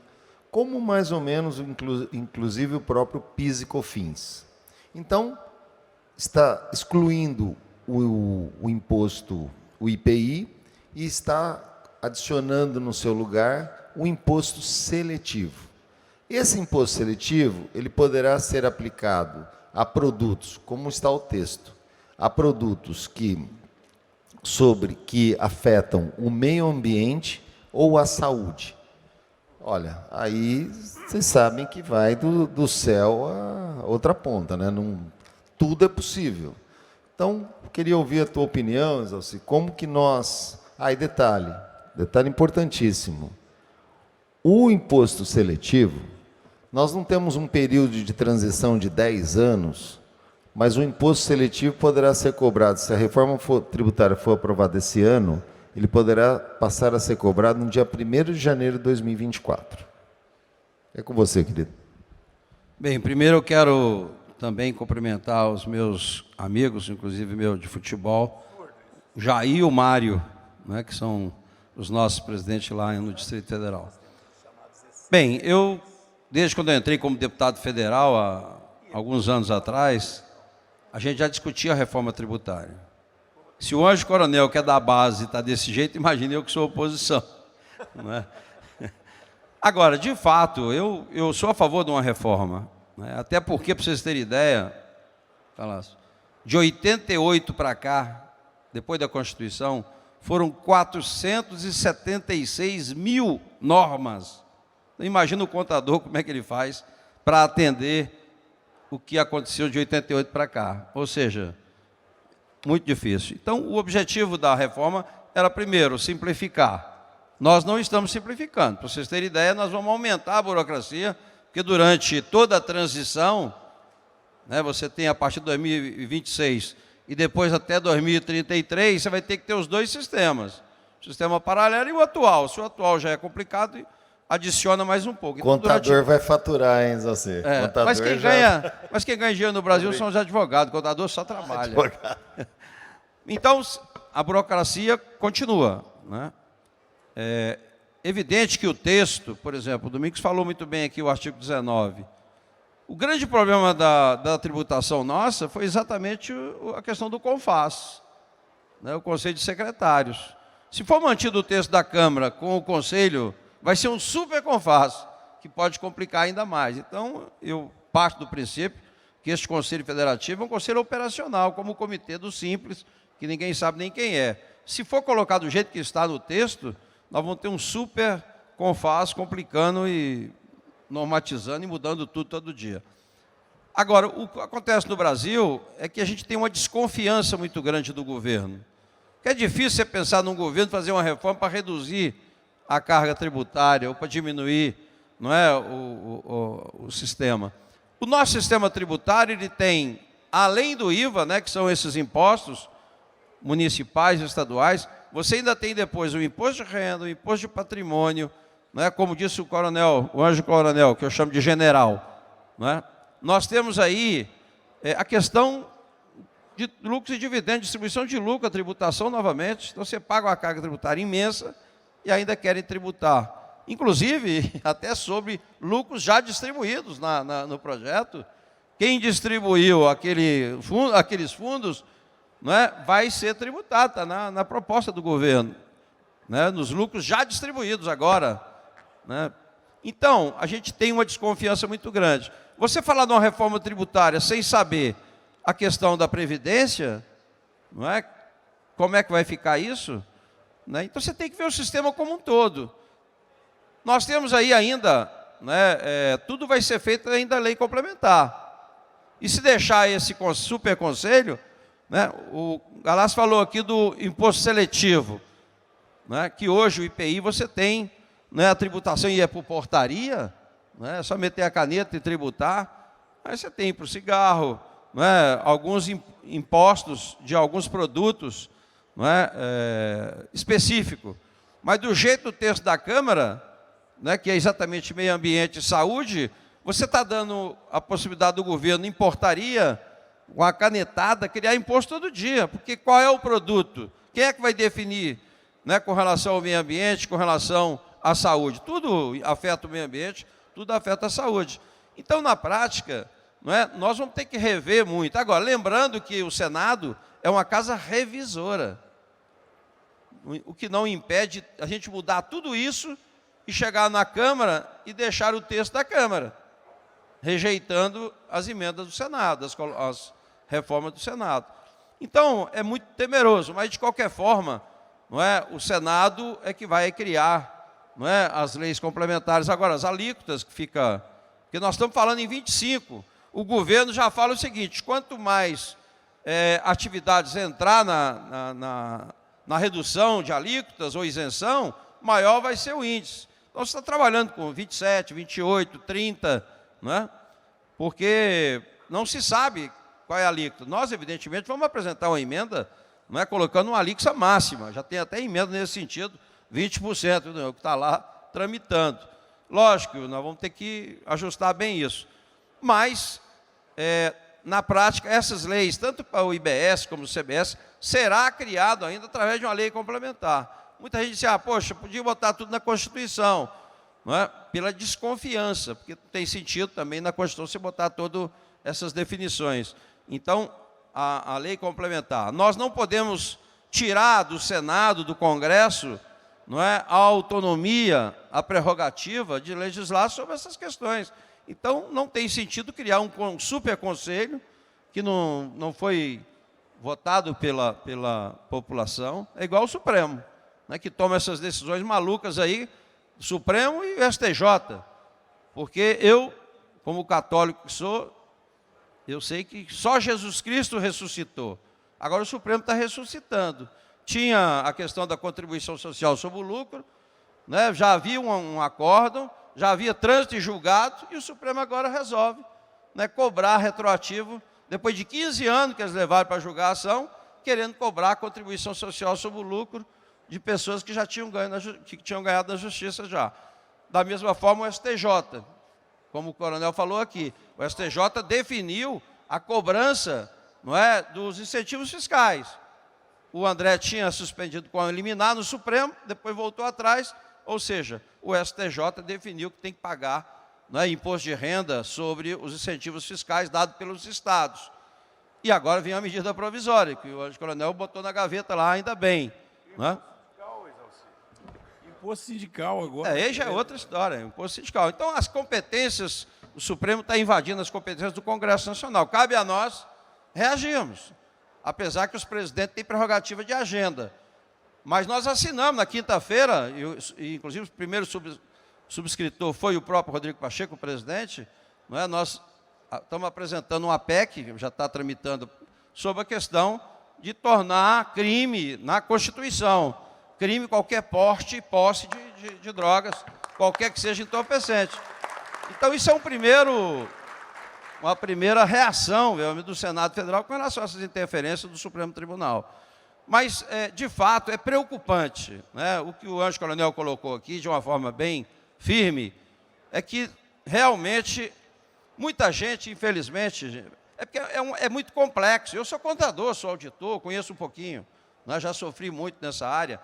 como mais ou menos, inclusive, o próprio PIS e COFINS. Então, está excluindo o imposto, o IPI, e está adicionando no seu lugar o imposto seletivo. Esse imposto seletivo, ele poderá ser aplicado a produtos, como está o texto, a produtos que afetam o meio ambiente ou a saúde. Olha, aí vocês sabem que vai do céu a outra ponta, né? Tudo é possível. Então, queria ouvir a tua opinião, Exalci, como que nós... e detalhe importantíssimo, o imposto seletivo, nós não temos um período de transição de 10 anos, mas o imposto seletivo poderá ser cobrado, se a reforma tributária for aprovada esse ano, ele poderá passar a ser cobrado no dia 1º de janeiro de 2024. É com você, querido.
Bem, primeiro eu quero também cumprimentar os meus amigos, inclusive meu de futebol, o Jair e o Mário, né, que são os nossos presidentes lá no Distrito Federal. Bem, desde quando eu entrei como deputado federal, há alguns anos atrás, a gente já discutia a reforma tributária. Se o Anjo Coronel, que é da base, está desse jeito, imagine eu que sou oposição. Não é? Agora, de fato, eu sou a favor de uma reforma, né? Até porque, para vocês terem ideia, de 88 para cá, depois da Constituição, foram 476 mil normas. Então, imagina o contador como é que ele faz para atender o que aconteceu de 88 para cá. Ou seja, muito difícil. Então, o objetivo da reforma era, primeiro, simplificar. Nós não estamos simplificando. Para vocês terem ideia, nós vamos aumentar a burocracia, porque durante toda a transição, né, você tem a partir de 2026 e depois até 2033, você vai ter que ter os dois sistemas. O sistema paralelo e o atual. Se o atual já é complicado, adiciona mais um pouco.
Então, contador vai faturar, hein, Zé?
Mas quem ganha dinheiro no Brasil são os advogados. O contador só trabalha. Então, a burocracia continua, né? É evidente que o texto, por exemplo, o Domingos falou muito bem aqui o artigo 19. O grande problema da tributação nossa foi exatamente a questão do CONFAS, né, o Conselho de Secretários. Se for mantido o texto da Câmara com o Conselho, vai ser um super CONFAS, que pode complicar ainda mais. Então, eu parto do princípio que este Conselho Federativo é um conselho operacional, como o Comitê do Simples, que ninguém sabe nem quem é. Se for colocado do jeito que está no texto, nós vamos ter um super CONFAS complicando e normatizando e mudando tudo todo dia. Agora, o que acontece no Brasil é que a gente tem uma desconfiança muito grande do governo. Porque é difícil você pensar num governo fazer uma reforma para reduzir a carga tributária ou para diminuir, não é, o sistema. O nosso sistema tributário, ele tem, além do IVA, né, que são esses impostos municipais e estaduais, você ainda tem depois o imposto de renda, o imposto de patrimônio, não é, como disse o Anjo Coronel, que eu chamo de general. Não é? Nós temos aí a questão de lucros e dividendos, distribuição de lucro, a tributação novamente. Então, você paga uma carga tributária imensa e ainda querem tributar. Inclusive, até sobre lucros já distribuídos no projeto. Quem distribuiu aqueles fundos, não é, vai ser tributado, está na proposta do governo, né, nos lucros já distribuídos agora. Né? Então, a gente tem uma desconfiança muito grande. Você falar de uma reforma tributária sem saber a questão da Previdência, não é? Como é que vai ficar isso? Né? Então, você tem que ver o sistema como um todo. Nós temos aí ainda, né, tudo vai ser feito ainda lei complementar. E se deixar esse super conselho, né, o Galás falou aqui do imposto seletivo, né, que hoje o IPI você tem, né, a tributação e é por portaria, né, é só meter a caneta e tributar, aí você tem para o cigarro, né, alguns impostos de alguns produtos, né, específico. Mas do jeito do texto da Câmara, né, que é exatamente meio ambiente e saúde, você está dando a possibilidade do governo, em portaria, com a canetada, criar imposto todo dia. Porque qual é o produto? Quem é que vai definir, né, com relação ao meio ambiente, com relação à saúde? Tudo afeta o meio ambiente, tudo afeta a saúde. Então, na prática, não é, nós vamos ter que rever muito. Agora, lembrando que o Senado é uma casa revisora, o que não impede a gente mudar tudo isso e chegar na Câmara e deixar o texto da Câmara, rejeitando as emendas do Senado, as reformas do Senado. Então, é muito temeroso, mas de qualquer forma, não é, o Senado é que vai criar, não é, as leis complementares. Agora, as alíquotas que fica, porque nós estamos falando em 25, o governo já fala o seguinte: quanto mais atividades entrar na redução de alíquotas ou isenção, maior vai ser o índice. Então, você está trabalhando com 27, 28, 30, não é? Porque não se sabe qual é a alíquota. Nós, evidentemente, vamos apresentar uma emenda, não é, colocando uma alíquota máxima. Já tem até emenda nesse sentido, 20%, não é, que está lá tramitando. Lógico, nós vamos ter que ajustar bem isso. Mas, na prática, essas leis, tanto para o IBS como o CBS, será criado ainda através de uma lei complementar. Muita gente diz, poxa, podia botar tudo na Constituição, não é? Pela desconfiança, porque tem sentido também na Constituição você botar todas essas definições. Então, a lei complementar. Nós não podemos tirar do Senado, do Congresso, não é, a autonomia, a prerrogativa de legislar sobre essas questões. Então, não tem sentido criar um super conselho que não foi votado pela população, é igual ao Supremo, né, que toma essas decisões malucas aí, Supremo e o STJ. Porque eu, como católico que sou, eu sei que só Jesus Cristo ressuscitou. Agora o Supremo está ressuscitando. Tinha a questão da contribuição social sobre o lucro, né, já havia um acórdão, já havia trânsito e julgado, e o Supremo agora resolve, né, cobrar retroativo, depois de 15 anos que eles levaram para julgar a ação, querendo cobrar a contribuição social sobre o lucro de pessoas que já tinham ganhado na justiça já. Da mesma forma o STJ, como o coronel falou aqui, o STJ definiu a cobrança, não é, dos incentivos fiscais. O André tinha suspendido com a liminar no Supremo, depois voltou atrás, ou seja, o STJ definiu que tem que pagar, não é, imposto de renda sobre os incentivos fiscais dados pelos estados. E agora vem a medida provisória, que o coronel botou na gaveta lá, ainda bem. Não é?
Imposto sindical agora.
Aí já é outra história, imposto sindical. Então, as competências, o Supremo está invadindo as competências do Congresso Nacional. Cabe a nós reagirmos, apesar que os presidentes têm prerrogativa de agenda. Mas nós assinamos na quinta-feira, e inclusive o primeiro subscritor foi o próprio Rodrigo Pacheco, o presidente, não é? Nós estamos apresentando uma PEC, que já está tramitando, sobre a questão de tornar crime na Constituição. Crime qualquer porte e posse de drogas, qualquer que seja entorpecente. Então, isso é uma primeira reação do Senado Federal com relação a essas interferências do Supremo Tribunal. Mas, de fato, é preocupante, né? O que o anjo-coronel colocou aqui, de uma forma bem firme, é que, realmente, muita gente, infelizmente, porque é muito complexo. Eu sou contador, sou auditor, conheço um pouquinho, né? Já sofri muito nessa área.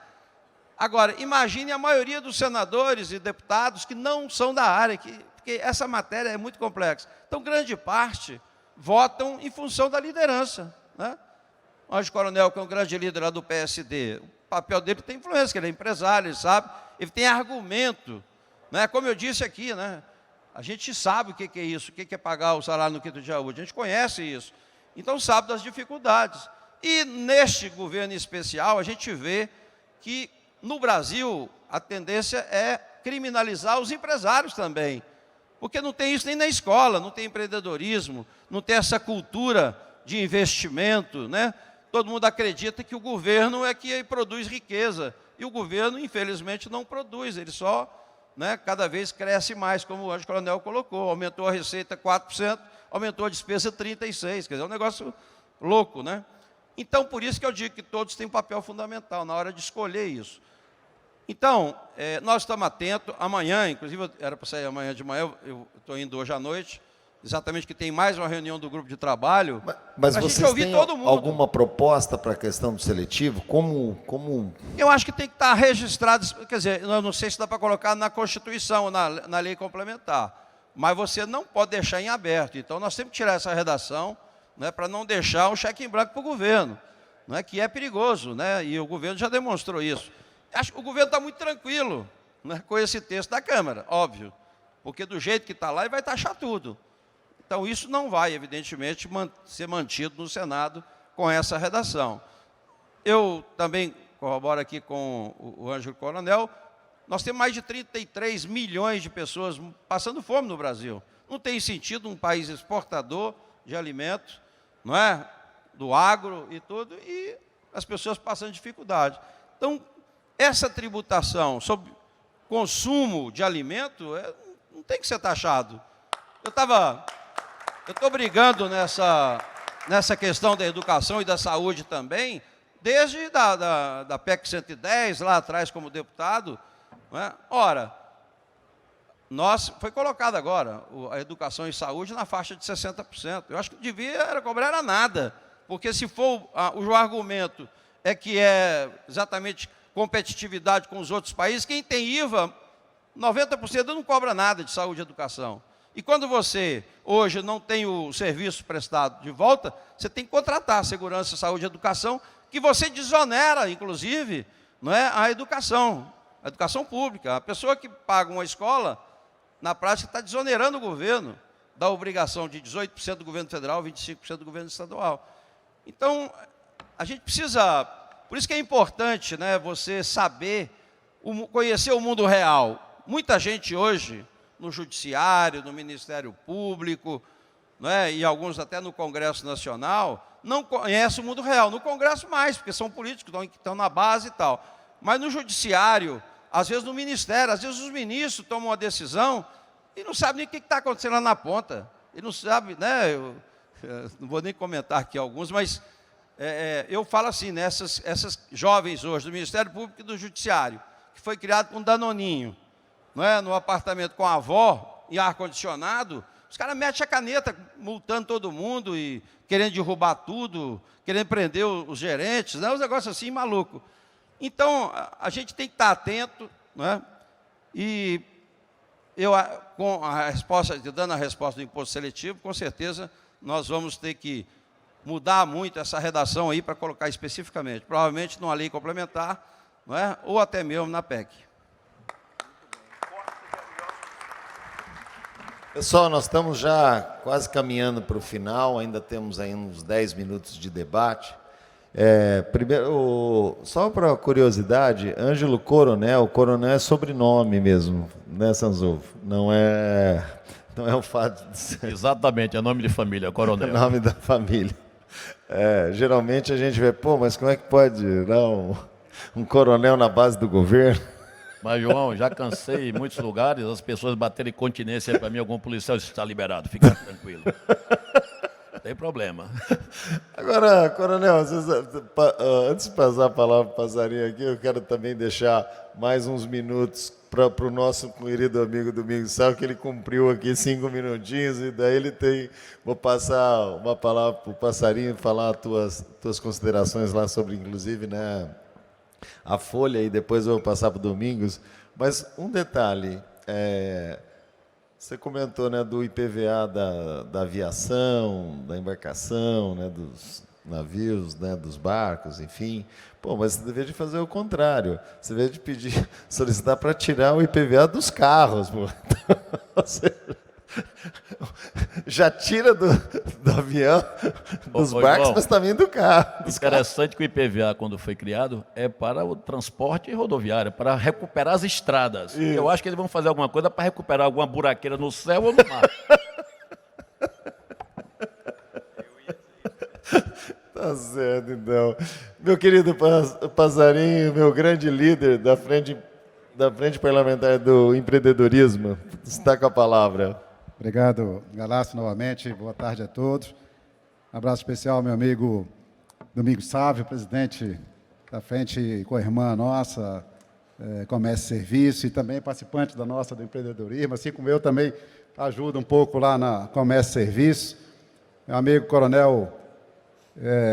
Agora, imagine a maioria dos senadores e deputados que não são da área, porque essa matéria é muito complexa. Então, grande parte votam em função da liderança, né? O anjo-coronel, que é um grande líder lá do PSD, o papel dele tem influência, que ele é empresário, ele sabe, ele tem argumento, Né? Como eu disse aqui, né? A gente sabe o que é isso, o que é pagar o salário no quinto dia útil, a gente conhece isso. Então sabe das dificuldades. E neste governo especial, a gente vê que no Brasil a tendência é criminalizar os empresários também. Porque não tem isso nem na escola, não tem empreendedorismo, não tem essa cultura de investimento, né? Todo mundo acredita que o governo é que produz riqueza. E o governo, infelizmente, não produz, ele só, né, cada vez cresce mais, como o Ângelo Coronel colocou. Aumentou a receita 4%, aumentou a despesa 36%, quer dizer, é um negócio louco, né? Então, por isso que eu digo que todos têm um papel fundamental na hora de escolher isso. Então, nós estamos atentos. Amanhã, inclusive, era para sair amanhã de manhã, eu estou indo hoje à noite, exatamente que tem mais uma reunião do grupo de trabalho.
Mas
pra
vocês
gente ouvir
têm
todo mundo.
alguma proposta para a questão do seletivo? Como...
Eu acho que tem que estar registrado, quer dizer, eu não sei se dá para colocar na Constituição ou na lei complementar, mas você não pode deixar em aberto. Então, nós temos que tirar essa redação, né, para não deixar um cheque em branco para o governo, né, que é perigoso, né, e o governo já demonstrou isso. Acho que o governo está muito tranquilo, né, com esse texto da Câmara, óbvio, porque do jeito que está lá, ele vai taxar tudo. Então, isso não vai, evidentemente, ser mantido no Senado com essa redação. Eu também corroboro aqui com o Ângelo Coronel, nós temos mais de 33 milhões de pessoas passando fome no Brasil. Não tem sentido um país exportador de alimentos, não é? Do agro e tudo, e as pessoas passando dificuldade. Então, essa tributação sobre consumo de alimento não tem que ser taxado. Eu estou brigando nessa questão da educação e da saúde também, desde da PEC 110, lá atrás como deputado. Não é? Ora, foi colocado agora a educação e saúde na faixa de 60%. Eu acho que devia cobrar nada, porque se for o argumento é que é exatamente competitividade com os outros países, quem tem IVA, 90% não cobra nada de saúde e educação. E quando você, hoje, não tem o serviço prestado de volta, você tem que contratar a segurança, saúde e educação, que você desonera, inclusive, não é, a educação pública. A pessoa que paga uma escola, na prática, está desonerando o governo da obrigação de 18% do governo federal, 25% do governo estadual. Então, a gente precisa... Por isso que é importante, né, você saber, conhecer o mundo real. Muita gente hoje, no Judiciário, no Ministério Público, né, e alguns até no Congresso Nacional, não conhece o mundo real. No Congresso mais, porque são políticos que estão na base e tal. Mas no Judiciário, às vezes no Ministério, às vezes os ministros tomam uma decisão e não sabem nem o que está acontecendo lá na ponta. E não sabe, né? Eu não vou nem comentar aqui alguns, mas eu falo assim, né, essas jovens hoje do Ministério Público e do Judiciário, que foi criado com um danoninho, não é, no apartamento com a avó, em ar-condicionado, os caras metem a caneta, multando todo mundo e querendo derrubar tudo, querendo prender os gerentes, né, uns negócios assim maluco. Então, a gente tem que estar atento, não é? E eu, com a resposta, dando a resposta do imposto seletivo, com certeza nós vamos ter que mudar muito essa redação aí para colocar especificamente, provavelmente numa lei complementar, não é? Ou até mesmo na PEC.
Pessoal, nós estamos já quase caminhando para o final, ainda temos aí uns 10 minutos de debate. Primeiro, só para curiosidade, Ângelo Coronel é sobrenome mesmo, né, Sanzolfo? Não é o fato de ser...
Exatamente, é nome de família, Coronel.
É nome da família. Geralmente a gente vê, mas como é que pode não, um coronel na base do governo?
Mas, João, já cansei em muitos lugares, as pessoas baterem continência para mim, algum policial está liberado, fica tranquilo. Não tem problema.
Agora, coronel, antes de passar a palavra para o Passarinho aqui, eu quero também deixar mais uns minutos para o nosso querido amigo Domingos Sá, que ele cumpriu aqui 5 minutinhos, e daí vou passar uma palavra para o Passarinho, falar as tuas considerações lá sobre, inclusive, né, a Folha, e depois eu vou passar para o Domingos. Mas um detalhe, você comentou, né, do IPVA da aviação, da embarcação, né, navios, né, dos barcos, enfim. Pô, mas você deveria fazer o contrário. Você deveria pedir, solicitar para tirar o IPVA dos carros. Pô. Então, você já tira do avião, dos barcos,
irmão,
mas também do carro.
Interessante que o IPVA, quando foi criado, é para o transporte rodoviário, para recuperar as estradas.
Isso.
Eu acho que eles vão fazer alguma coisa para recuperar alguma buraqueira no céu ou no mar.
Tá certo, então. Meu querido Passarinho, meu grande líder da frente parlamentar do empreendedorismo, está com a palavra.
Obrigado, Galácio, novamente. Boa tarde a todos. Abraço especial ao meu amigo Domingos Sávio, presidente da frente com a irmã nossa, Comércio e Serviço, e também participante da nossa do empreendedorismo, assim como eu também ajudo um pouco lá na Comércio e Serviço. Meu amigo Coronel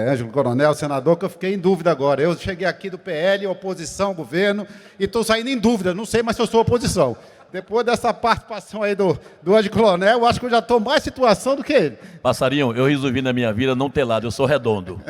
Ângelo Coronel, senador, que eu fiquei em dúvida agora. Eu cheguei aqui do PL, oposição, governo, e estou saindo em dúvida, não sei mais se eu sou oposição. Depois dessa participação aí do Ângelo Coronel, eu acho que eu já estou mais situação do que ele.
Passarinho, eu resolvi na minha vida não ter lado, eu sou redondo.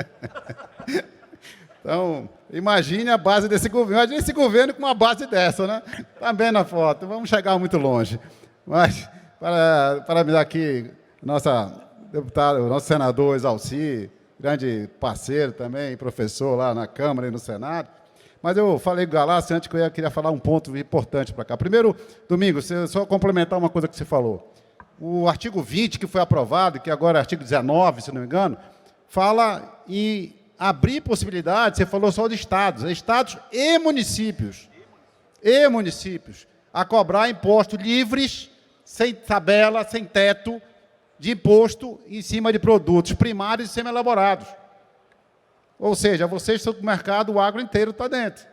Então, imagine a base desse governo. Imagine esse governo com uma base dessa, né? Está bem na foto, vamos chegar muito longe. Mas, para me dar aqui, nossa deputada, o nosso senador Exalci, grande parceiro também, professor lá na Câmara e no Senado. Mas eu falei com o Galácio antes que eu queria falar um ponto importante para cá. Primeiro, Domingos, só complementar uma coisa que você falou. O artigo 20, que foi aprovado, que agora é artigo 19, se não me engano, fala em abrir possibilidade, você falou só de estados e municípios, a cobrar impostos livres, sem tabela, sem teto, de imposto em cima de produtos primários e semi-elaborados. Ou seja, vocês estão com o mercado, o agro inteiro está dentro.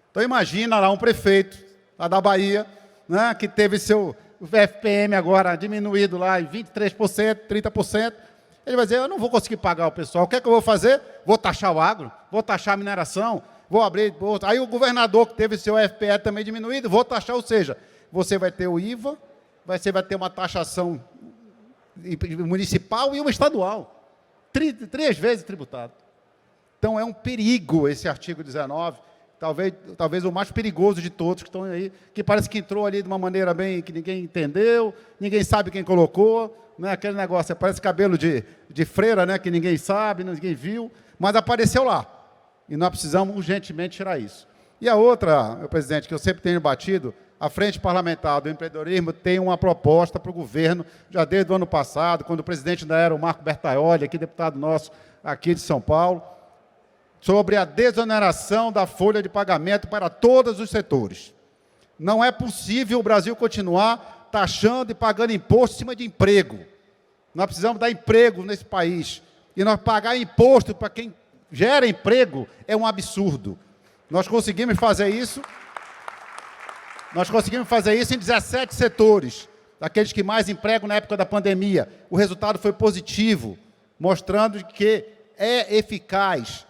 Então, imagina lá um prefeito lá da Bahia, né, que teve seu FPM agora diminuído lá em 23%, 30%. Ele vai dizer, eu não vou conseguir pagar o pessoal. O que é que eu vou fazer? Vou taxar o agro, vou taxar a mineração, vou abrir... Aí o governador que teve seu FPE também diminuído, vou taxar, ou seja, você vai ter o IVA, você vai ter uma taxação municipal e uma estadual. 3 vezes tributado. Então, é um perigo esse artigo 19, talvez o mais perigoso de todos que estão aí, que parece que entrou ali de uma maneira bem que ninguém entendeu, ninguém sabe quem colocou, né? Aquele negócio, parece cabelo de freira, né? Que ninguém sabe, ninguém viu, mas apareceu lá. E nós precisamos urgentemente tirar isso. E a outra, meu presidente, que eu sempre tenho batido, a Frente Parlamentar do Empreendedorismo tem uma proposta para o governo, já desde o ano passado, quando o presidente ainda era o Marco Bertaioli, aqui, deputado nosso aqui de São Paulo, sobre a desoneração da folha de pagamento para todos os setores. Não é possível o Brasil continuar taxando e pagando imposto em cima de emprego. Nós precisamos dar emprego nesse país. E nós pagar imposto para quem gera emprego é um absurdo. Nós conseguimos fazer isso em 17 setores, daqueles que mais empregam na época da pandemia. O resultado foi positivo, mostrando que é eficaz.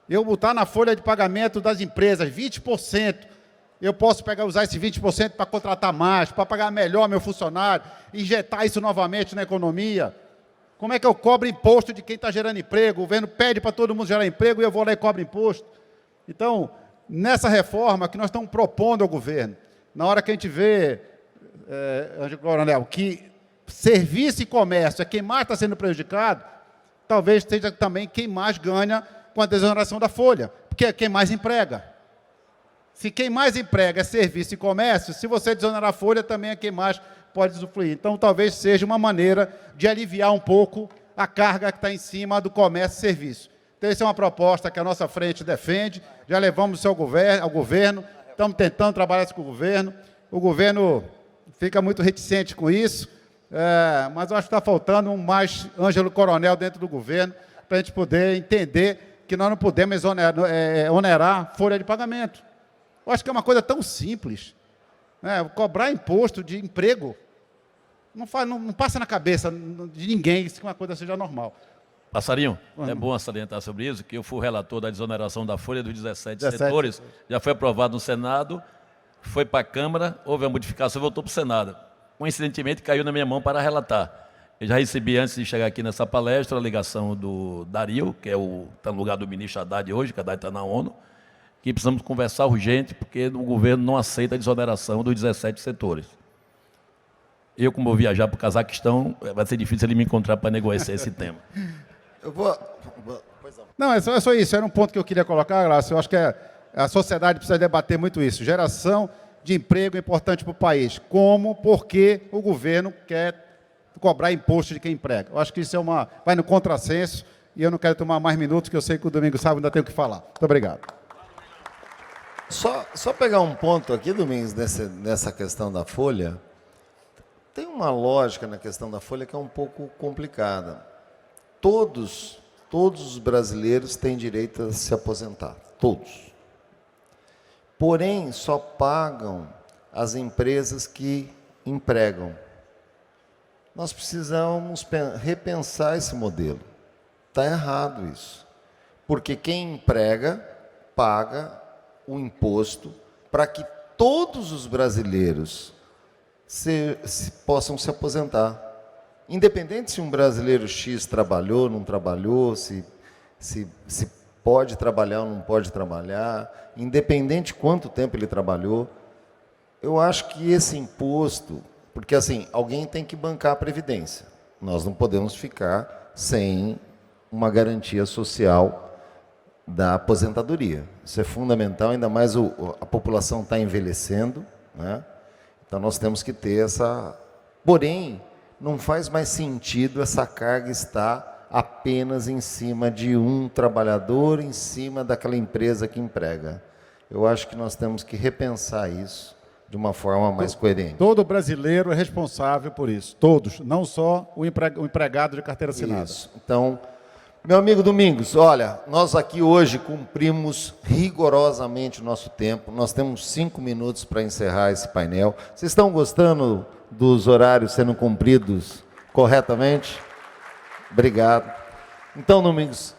Eu botar na folha de pagamento das empresas 20%, eu posso usar esse 20% para contratar mais, para pagar melhor meu funcionário, injetar isso novamente na economia. Como é que eu cobro imposto de quem está gerando emprego? O governo pede para todo mundo gerar emprego e eu vou lá e cobro imposto. Então, nessa reforma que nós estamos propondo ao governo, na hora que a gente vê, Ângelo Coronel, que serviço e comércio é quem mais está sendo prejudicado, talvez seja também quem mais ganha com a desoneração da folha, porque é quem mais emprega. Se quem mais emprega é serviço e comércio, se você desonerar a folha, também é quem mais pode usufruir. Então, talvez seja uma maneira de aliviar um pouco a carga que está em cima do comércio e serviço. Então, essa é uma proposta que a nossa frente defende, já levamos ao governo, estamos tentando trabalhar isso com o governo fica muito reticente com isso, mas eu acho que está faltando um mais Ângelo Coronel dentro do governo, para a gente poder entender que nós não podemos onerar folha de pagamento. Eu acho que é uma coisa tão simples, né? Cobrar imposto de emprego não passa na cabeça de ninguém que uma coisa seja normal.
Passarinho, é bom salientar sobre isso, que eu fui relator da desoneração da folha dos 17 setores, já foi aprovado no Senado, foi para a Câmara, houve a modificação e voltou para o Senado. Coincidentemente, caiu na minha mão para relatar. Eu já recebi, antes de chegar aqui nessa palestra, a ligação do Dario, que está no lugar do ministro Haddad hoje, que Haddad está na ONU, que precisamos conversar urgente, porque o governo não aceita a desoneração dos 17 setores. Eu, como vou viajar para o Cazaquistão, vai ser difícil ele me encontrar para negociar esse tema.
Eu vou...
Não, é só isso. Era um ponto que eu queria colocar, Graça. Eu acho que a sociedade precisa debater muito isso. Geração de emprego é importante para o país. Como, porque o governo quer cobrar imposto de quem emprega. Eu acho que isso vai no contrassenso e eu não quero tomar mais minutos, porque eu sei que o Domingos Sábado ainda tem o que falar. Muito obrigado.
Só pegar um ponto aqui, Domingos, nessa questão da Folha. Tem uma lógica na questão da Folha que é um pouco complicada. Todos os brasileiros têm direito a se aposentar. Todos. Porém, só pagam as empresas que empregam. Nós precisamos repensar esse modelo. Está errado isso. Porque quem emprega, paga o imposto para que todos os brasileiros possam se aposentar. Independente se um brasileiro X trabalhou, não trabalhou, se pode trabalhar ou não pode trabalhar, independente de quanto tempo ele trabalhou, eu acho que esse imposto, porque assim, alguém tem que bancar a Previdência. Nós não podemos ficar sem uma garantia social da aposentadoria. Isso é fundamental, ainda mais a população está envelhecendo, né? Então nós temos que ter essa... Porém, não faz mais sentido essa carga estar apenas em cima de um trabalhador, em cima daquela empresa que emprega. Eu acho que nós temos que repensar isso de uma forma mais coerente.
Todo brasileiro é responsável por isso. Todos, não só o empregado de carteira assinada.
Isso. Então, meu amigo Domingos, olha, nós aqui hoje cumprimos rigorosamente o nosso tempo. Nós temos 5 minutos para encerrar esse painel. Vocês estão gostando dos horários sendo cumpridos corretamente? Obrigado. Então, Domingos,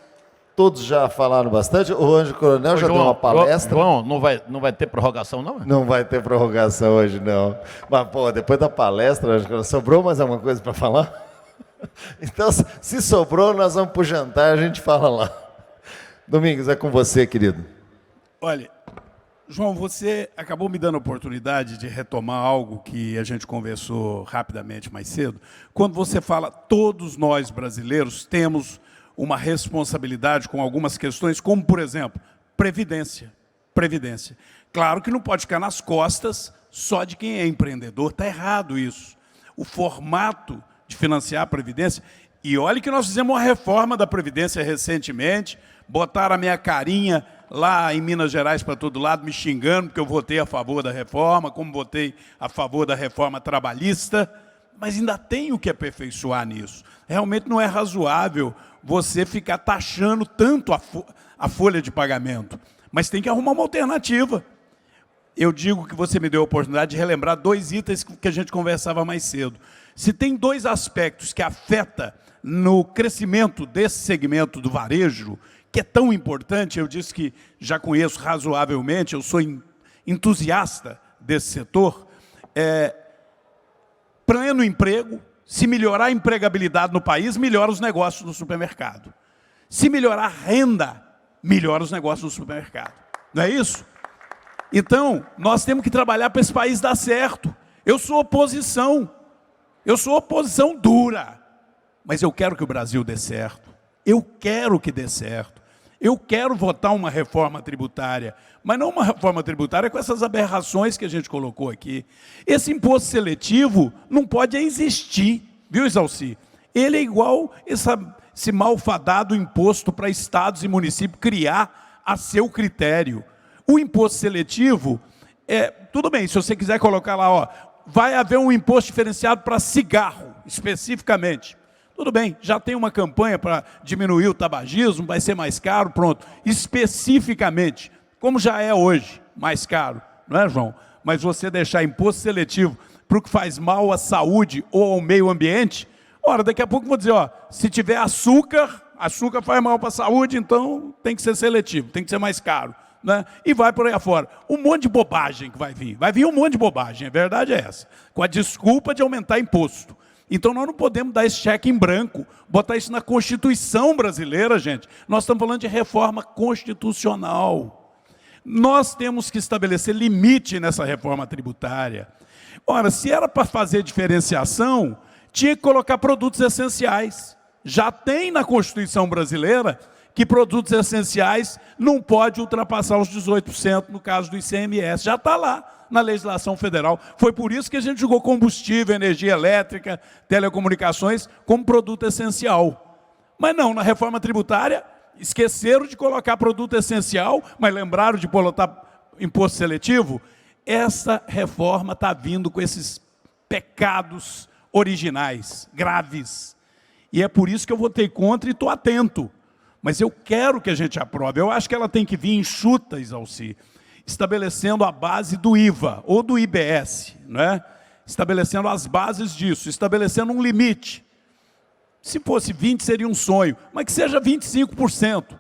todos já falaram bastante. O Anjo Coronel já deu uma palestra.
João, não vai ter prorrogação, não?
Não vai ter prorrogação hoje, não. Mas, pô, depois da palestra, Anjo Coronel, sobrou mais alguma coisa para falar? Então, se sobrou, nós vamos para o jantar, a gente fala lá. Domingos, é com você, querido.
Olha, João, você acabou me dando a oportunidade de retomar algo que a gente conversou rapidamente mais cedo. Quando você fala, todos nós brasileiros temos uma responsabilidade com algumas questões, como, por exemplo, previdência. Previdência. Claro que não pode ficar nas costas só de quem é empreendedor. Está errado isso. O formato de financiar a Previdência. E olha que nós fizemos uma reforma da Previdência recentemente, botaram a minha carinha lá em Minas Gerais para todo lado, me xingando, porque eu votei a favor da reforma, como votei a favor da reforma trabalhista, mas ainda tem o que aperfeiçoar nisso. Realmente não é razoável você ficar taxando tanto a folha de pagamento, mas tem que arrumar uma alternativa. Eu digo que você me deu a oportunidade de relembrar 2 itens que a gente conversava mais cedo. Se tem 2 aspectos que afetam no crescimento desse segmento do varejo, que é tão importante, eu disse que já conheço razoavelmente, eu sou entusiasta desse setor, pleno emprego. Se melhorar a empregabilidade no país, melhora os negócios no supermercado. Se melhorar a renda, melhora os negócios no supermercado. Não é isso? Então, nós temos que trabalhar para esse país dar certo. Eu sou oposição dura, mas eu quero que o Brasil dê certo. Eu quero que dê certo. Eu quero votar uma reforma tributária, mas não uma reforma tributária com essas aberrações que a gente colocou aqui. Esse imposto seletivo não pode existir, viu, Exalci? Ele é igual esse malfadado imposto para estados e municípios criar a seu critério. O imposto seletivo, tudo bem, se você quiser colocar lá, ó, vai haver um imposto diferenciado para cigarro, especificamente. Tudo bem, já tem uma campanha para diminuir o tabagismo, vai ser mais caro, pronto. Especificamente, como já é hoje, mais caro, não é, João? Mas você deixar imposto seletivo para o que faz mal à saúde ou ao meio ambiente, ora, daqui a pouco vou dizer, ó, se tiver açúcar faz mal para a saúde, então tem que ser seletivo, tem que ser mais caro. Né? E vai por aí afora. Um monte de bobagem que vai vir um monte de bobagem, a verdade é essa, com a desculpa de aumentar imposto. Então nós não podemos dar esse cheque em branco, botar isso na Constituição brasileira, gente. Nós estamos falando de reforma constitucional. Nós temos que estabelecer limite nessa reforma tributária. Ora, se era para fazer diferenciação, tinha que colocar produtos essenciais. Já tem na Constituição brasileira que produtos essenciais não pode ultrapassar os 18% no caso do ICMS. Já está lá na legislação federal. Foi por isso que a gente jogou combustível, energia elétrica, telecomunicações como produto essencial. Mas não, na reforma tributária, esqueceram de colocar produto essencial, mas lembraram de botar imposto seletivo. Essa reforma está vindo com esses pecados originais, graves. E é por isso que eu votei contra e estou atento. Mas eu quero que a gente aprove. Eu acho que ela tem que vir enxuta, Isalci, estabelecendo a base do IVA ou do IBS, né? Estabelecendo as bases disso, estabelecendo um limite. Se fosse 20 seria um sonho, mas que seja 25%.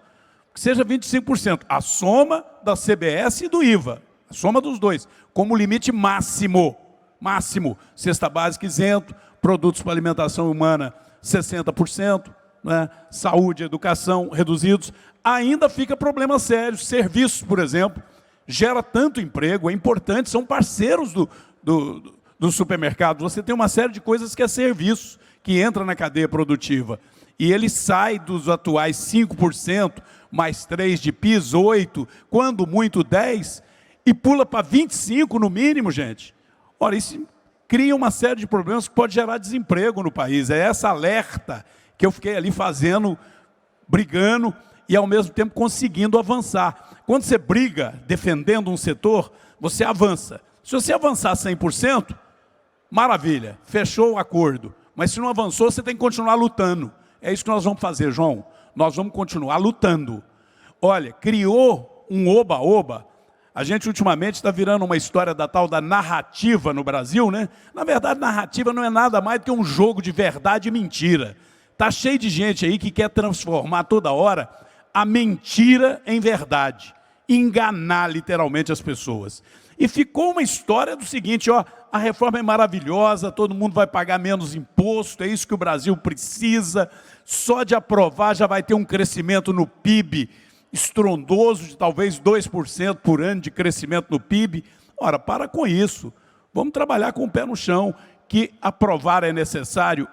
Que seja 25%. A soma da CBS e do IVA. A soma dos dois, como limite máximo. Máximo. Cesta básica isento, produtos para alimentação humana 60%. Né? Saúde, educação, reduzidos, ainda fica problema sério. Serviços, por exemplo, gera tanto emprego, é importante, são parceiros do supermercado. Você tem uma série de coisas que é serviço, que entra na cadeia produtiva. E ele sai dos atuais 5%, mais 3% de PIS, 8%, quando muito 10%, e pula para 25% no mínimo, gente. Ora, isso cria uma série de problemas que pode gerar desemprego no país. É essa alerta que eu fiquei ali fazendo, brigando e, ao mesmo tempo, conseguindo avançar. Quando você briga defendendo um setor, você avança. Se você avançar 100%, maravilha, fechou o acordo. Mas se não avançou, você tem que continuar lutando. É isso que nós vamos fazer, João. Nós vamos continuar lutando. Olha, criou um oba-oba. A gente, ultimamente, está virando uma história da tal da narrativa no Brasil, né? Na verdade, narrativa não é nada mais do que um jogo de verdade e mentira. Está cheio de gente aí que quer transformar toda hora a mentira em verdade. Enganar, literalmente, as pessoas. E ficou uma história do seguinte, ó, a reforma é maravilhosa, todo mundo vai pagar menos imposto, é isso que o Brasil precisa, só de aprovar já vai ter um crescimento no PIB estrondoso, de talvez 2% por ano de crescimento no PIB. Ora, para com isso, vamos trabalhar com o pé no chão, que aprovar é necessário,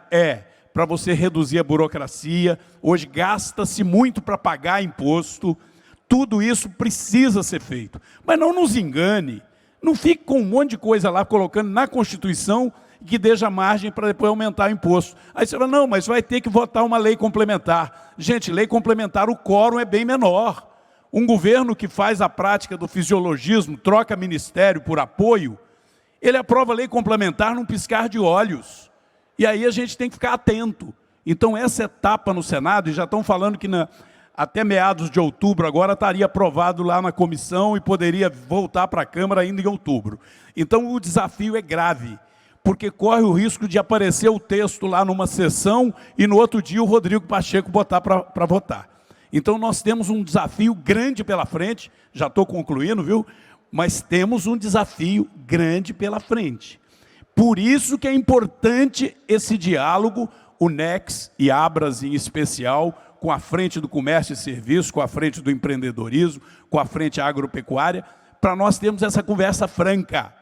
para você reduzir a burocracia. Hoje gasta-se muito para pagar imposto, tudo isso precisa ser feito. Mas não nos engane, não fique com um monte de coisa lá colocando na Constituição que deixa margem para depois aumentar o imposto. Aí você fala, não, mas vai ter que votar uma lei complementar. Gente, lei complementar, o quórum é bem menor. Um governo que faz a prática do fisiologismo, troca ministério por apoio, ele aprova lei complementar num piscar de olhos. E aí a gente tem que ficar atento. Então essa etapa no Senado, e já estão falando que até meados de outubro agora estaria aprovado lá na comissão e poderia voltar para a Câmara ainda em outubro. Então o desafio é grave, porque corre o risco de aparecer o texto lá numa sessão e no outro dia o Rodrigo Pacheco botar para votar. Então nós temos um desafio grande pela frente, já estou concluindo, viu? Mas temos um desafio grande pela frente. Por isso que é importante esse diálogo, o NEX e Abras em especial, com a frente do comércio e serviços, com a frente do empreendedorismo, com a frente agropecuária, para nós termos essa conversa franca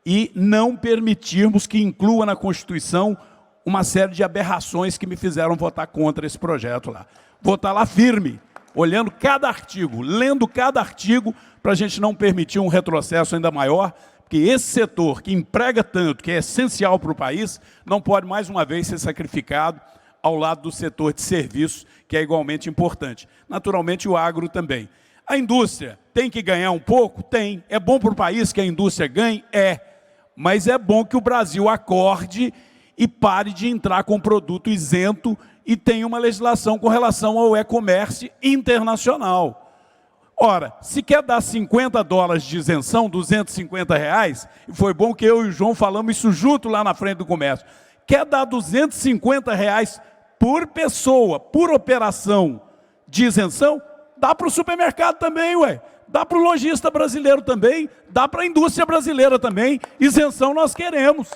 e não permitirmos que inclua na Constituição uma série de aberrações que me fizeram votar contra esse projeto lá. Votar lá firme, olhando cada artigo, lendo cada artigo, para a gente não permitir um retrocesso ainda maior, porque esse setor que emprega tanto, que é essencial para o país, não pode mais uma vez ser sacrificado ao lado do setor de serviços, que é igualmente importante. Naturalmente, o agro também. A indústria tem que ganhar um pouco? Tem. É bom para o país que a indústria ganhe? É. Mas é bom que o Brasil acorde e pare de entrar com produto isento e tenha uma legislação com relação ao e-commerce internacional. Ora, se quer dar $50 de isenção, R$250, e foi bom que eu e o João falamos isso junto lá na frente do comércio, quer dar R$250 por pessoa, por operação de isenção, dá para o supermercado também, ué. Dá para o lojista brasileiro também, dá para a indústria brasileira também. Isenção nós queremos.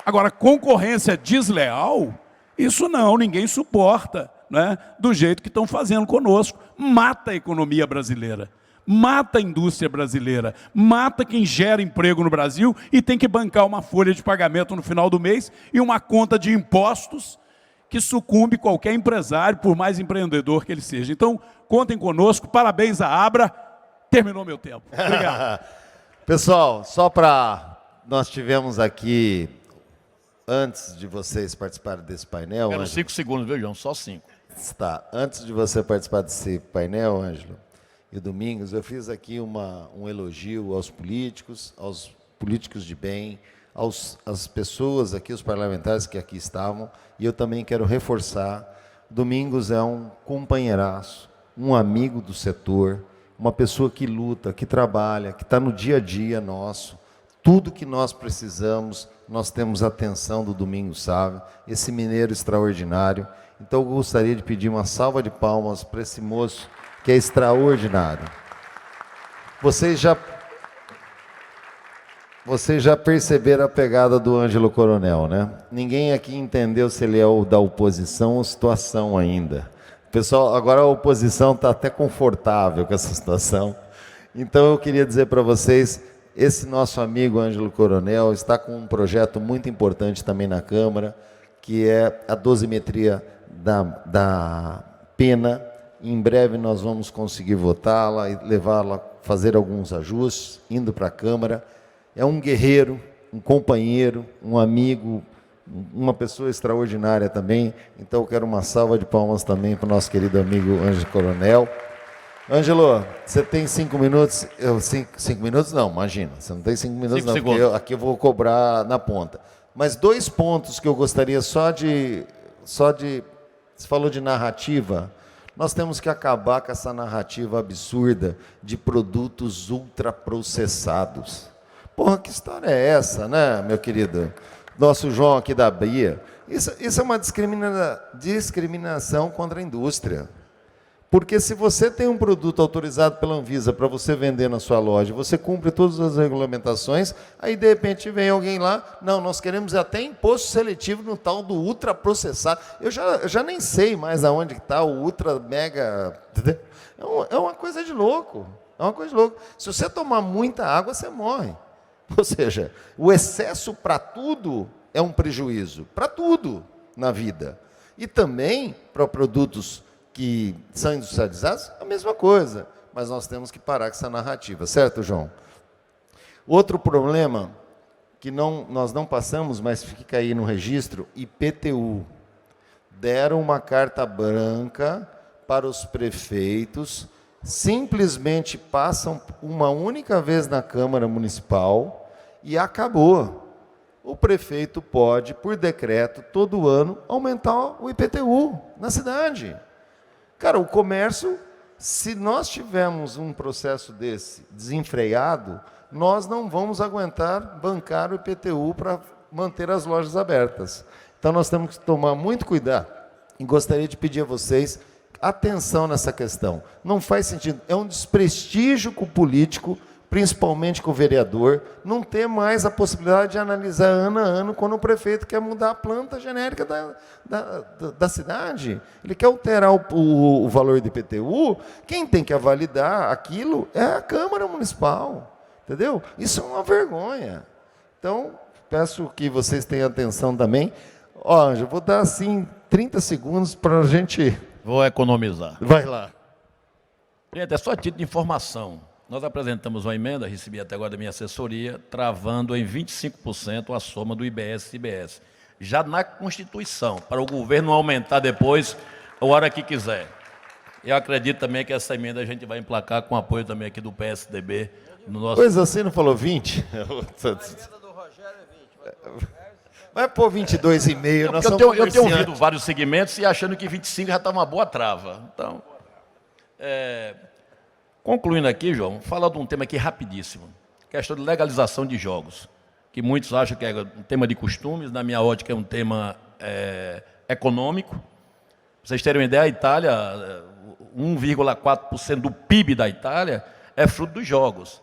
Agora, concorrência desleal, isso não, ninguém suporta, né? Do jeito que estão fazendo conosco. Mata a economia brasileira, mata a indústria brasileira, mata quem gera emprego no Brasil e tem que bancar uma folha de pagamento no final do mês e uma conta de impostos que sucumbe qualquer empresário, por mais empreendedor que ele seja. Então, contem conosco, parabéns à Abra, terminou meu tempo. Obrigado.
Pessoal, só para... Nós tivemos aqui, antes de vocês participarem desse painel...
Quero 5 segundos, viu, João? Só 5.
Tá. Antes de você participar desse painel, Ângelo e Domingos, eu fiz aqui um elogio aos políticos de bem, às pessoas aqui, os parlamentares que aqui estavam, e eu também quero reforçar, Domingos é um companheiraço, um amigo do setor, uma pessoa que luta, que trabalha, que está no dia a dia nosso. Tudo que nós precisamos, nós temos a atenção do Domingos Sávio, esse mineiro extraordinário. Então eu gostaria de pedir uma salva de palmas para esse moço que é extraordinário. Vocês já perceberam a pegada do Ângelo Coronel, né? Ninguém aqui entendeu se ele é o da oposição ou situação ainda. Pessoal, agora a oposição está até confortável com essa situação. Então eu queria dizer para vocês, esse nosso amigo Ângelo Coronel está com um projeto muito importante também na Câmara, que é a dosimetria da pena. Em breve nós vamos conseguir votá-la e levá-la, fazer alguns ajustes, indo para a Câmara. É um guerreiro, um companheiro, um amigo, uma pessoa extraordinária também. Então eu quero uma salva de palmas também para o nosso querido amigo Ângelo Coronel. Ângelo, você tem 5 minutos? 5 minutos não, imagina, você não tem 5 minutos não, porque aqui eu vou cobrar na ponta. Mas 2 pontos que eu gostaria só de... Você falou de narrativa. Nós temos que acabar com essa narrativa absurda de produtos ultraprocessados. Porra, que história é essa, né, meu querido? Nosso João aqui da Bia. Isso é uma discriminação contra a indústria. Porque se você tem um produto autorizado pela Anvisa para você vender na sua loja, você cumpre todas as regulamentações, aí de repente vem alguém lá, não, nós queremos até imposto seletivo no tal do ultraprocessado. Eu já nem sei mais aonde está o ultra mega... É uma coisa de louco. É uma coisa de louco. Se você tomar muita água, você morre. Ou seja, o excesso para tudo é um prejuízo. Para tudo na vida. E também para produtos que são industrializados, a mesma coisa. Mas nós temos que parar com essa narrativa, certo, João? Outro problema que nós não passamos, mas fica aí no registro, IPTU. Deram uma carta branca para os prefeitos, simplesmente passam uma única vez na Câmara Municipal e acabou. O prefeito pode, por decreto, todo ano, aumentar o IPTU na cidade. Cara, o comércio, se nós tivermos um processo desse desenfreado, nós não vamos aguentar bancar o IPTU para manter as lojas abertas. Então, nós temos que tomar muito cuidado. E gostaria de pedir a vocês atenção nessa questão. Não faz sentido. É um desprestígio com o político, principalmente com o vereador, não ter mais a possibilidade de analisar ano a ano quando o prefeito quer mudar a planta genérica da cidade. Ele quer alterar o valor do IPTU, quem tem que validar aquilo é a Câmara Municipal. Entendeu? Isso é uma vergonha. Então, peço que vocês tenham atenção também. Ó, Ângelo, vou dar assim 30 segundos para a gente...
Vou economizar.
Vai lá.
Gente, é só título de informação. Nós apresentamos uma emenda, recebi até agora da minha assessoria, travando em 25% a soma do IBS e ICMS. Já na Constituição, para o governo não aumentar depois, a hora que quiser. Eu acredito também que essa emenda a gente vai emplacar com apoio também aqui do PSDB. No nosso...
Pois assim, não falou 20? A emenda do Rogério é 20. Vai pôr 22,5.
Não, eu tenho ouvido vários segmentos e achando que 25 já está uma boa trava. Então, concluindo aqui, João, falar de um tema aqui rapidíssimo. Questão de legalização de jogos, que muitos acham que é um tema de costumes, na minha ótica é um tema econômico. Para vocês terem uma ideia, a Itália, 1,4% do PIB da Itália é fruto dos jogos.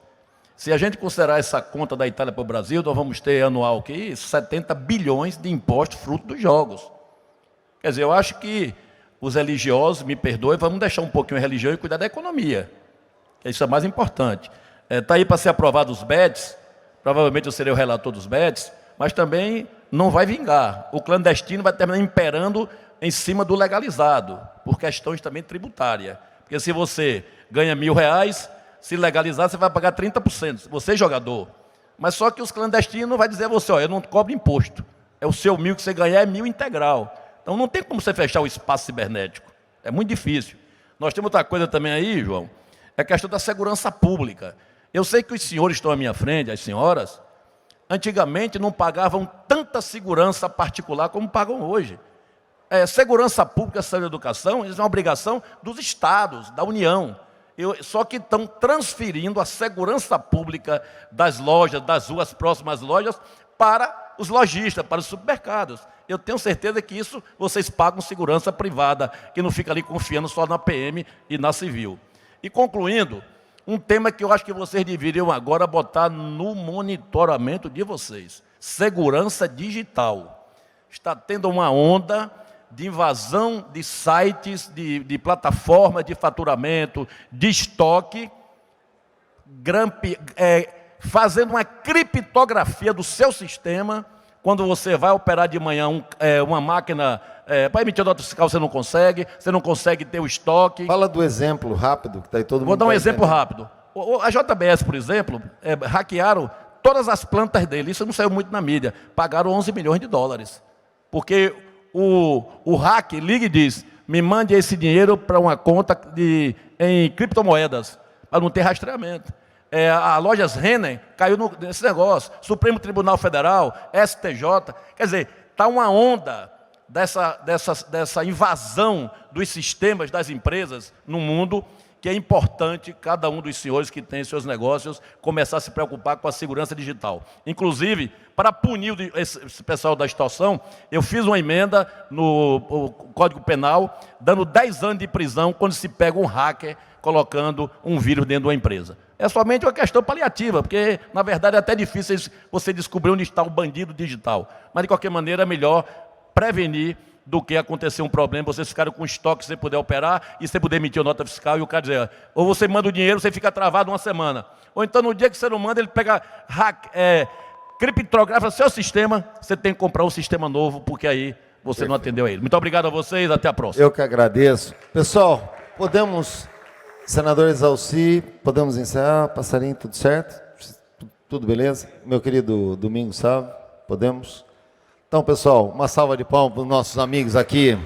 Se a gente considerar essa conta da Itália para o Brasil, nós vamos ter anual aqui 70 bilhões de impostos fruto dos jogos. Quer dizer, eu acho que os religiosos, me perdoem, vamos deixar um pouquinho a religião e cuidar da economia. Isso é mais importante. Está aí para ser aprovado os BEDs, provavelmente eu serei o relator dos BEDs, mas também não vai vingar. O clandestino vai terminar imperando em cima do legalizado, por questões também tributárias. Porque se você ganha R$1.000, se legalizar, você vai pagar 30%, você é jogador. Mas só que os clandestinos vai dizer a você, ó, eu não cobro imposto. É o seu 1.000 que você ganhar, é 1.000 integral. Então não tem como você fechar o espaço cibernético. É muito difícil. Nós temos outra coisa também aí, João, é a questão da segurança pública. Eu sei que os senhores estão à minha frente, as senhoras, antigamente não pagavam tanta segurança particular como pagam hoje. Segurança pública, saúde e educação, isso é uma obrigação dos estados, da União. Só que estão transferindo a segurança pública das lojas, das ruas próximas às lojas, para os lojistas, para os supermercados. Eu tenho certeza que isso vocês pagam segurança privada, que não fica ali confiando só na PM e na civil. E concluindo, um tema que eu acho que vocês deveriam agora botar no monitoramento de vocês: segurança digital. Está tendo uma onda de invasão de sites, de plataformas de faturamento, de estoque, fazendo uma criptografia do seu sistema. Quando você vai operar de manhã uma máquina para emitir nota fiscal, você não consegue ter o estoque.
Fala do exemplo rápido, que está aí todo mundo.
Vou dar um exemplo rápido. A JBS, por exemplo, hackearam todas as plantas dele, isso não saiu muito na mídia, pagaram 11 milhões de dólares, porque o hack liga e diz, me mande esse dinheiro para uma conta em criptomoedas, para não ter rastreamento. A Lojas Renner caiu nesse negócio, Supremo Tribunal Federal, STJ, quer dizer, está uma onda dessa invasão dos sistemas das empresas no mundo, que é importante cada um dos senhores que tem seus negócios começar a se preocupar com a segurança digital. Inclusive, para punir esse pessoal da extorsão, eu fiz uma emenda no Código Penal, dando 10 anos de prisão quando se pega um hacker colocando um vírus dentro de uma empresa. É somente uma questão paliativa, porque, na verdade, é até difícil você descobrir onde está o bandido digital. Mas, de qualquer maneira, é melhor prevenir do que acontecer um problema, vocês ficaram com estoque sem poder operar e sem poder emitir a nota fiscal e o cara dizer, ou você manda o dinheiro, você fica travado uma semana. Ou então, no dia que você não manda, ele pega criptografa seu sistema, você tem que comprar um sistema novo, porque aí você não atendeu a ele. Muito obrigado a vocês, até a próxima.
Eu que agradeço. Pessoal, senador Exalci, podemos encerrar? Passarinho, tudo certo? Tudo beleza? Meu querido Domingos Sávio, podemos? Então, pessoal, uma salva de palmas para os nossos amigos aqui.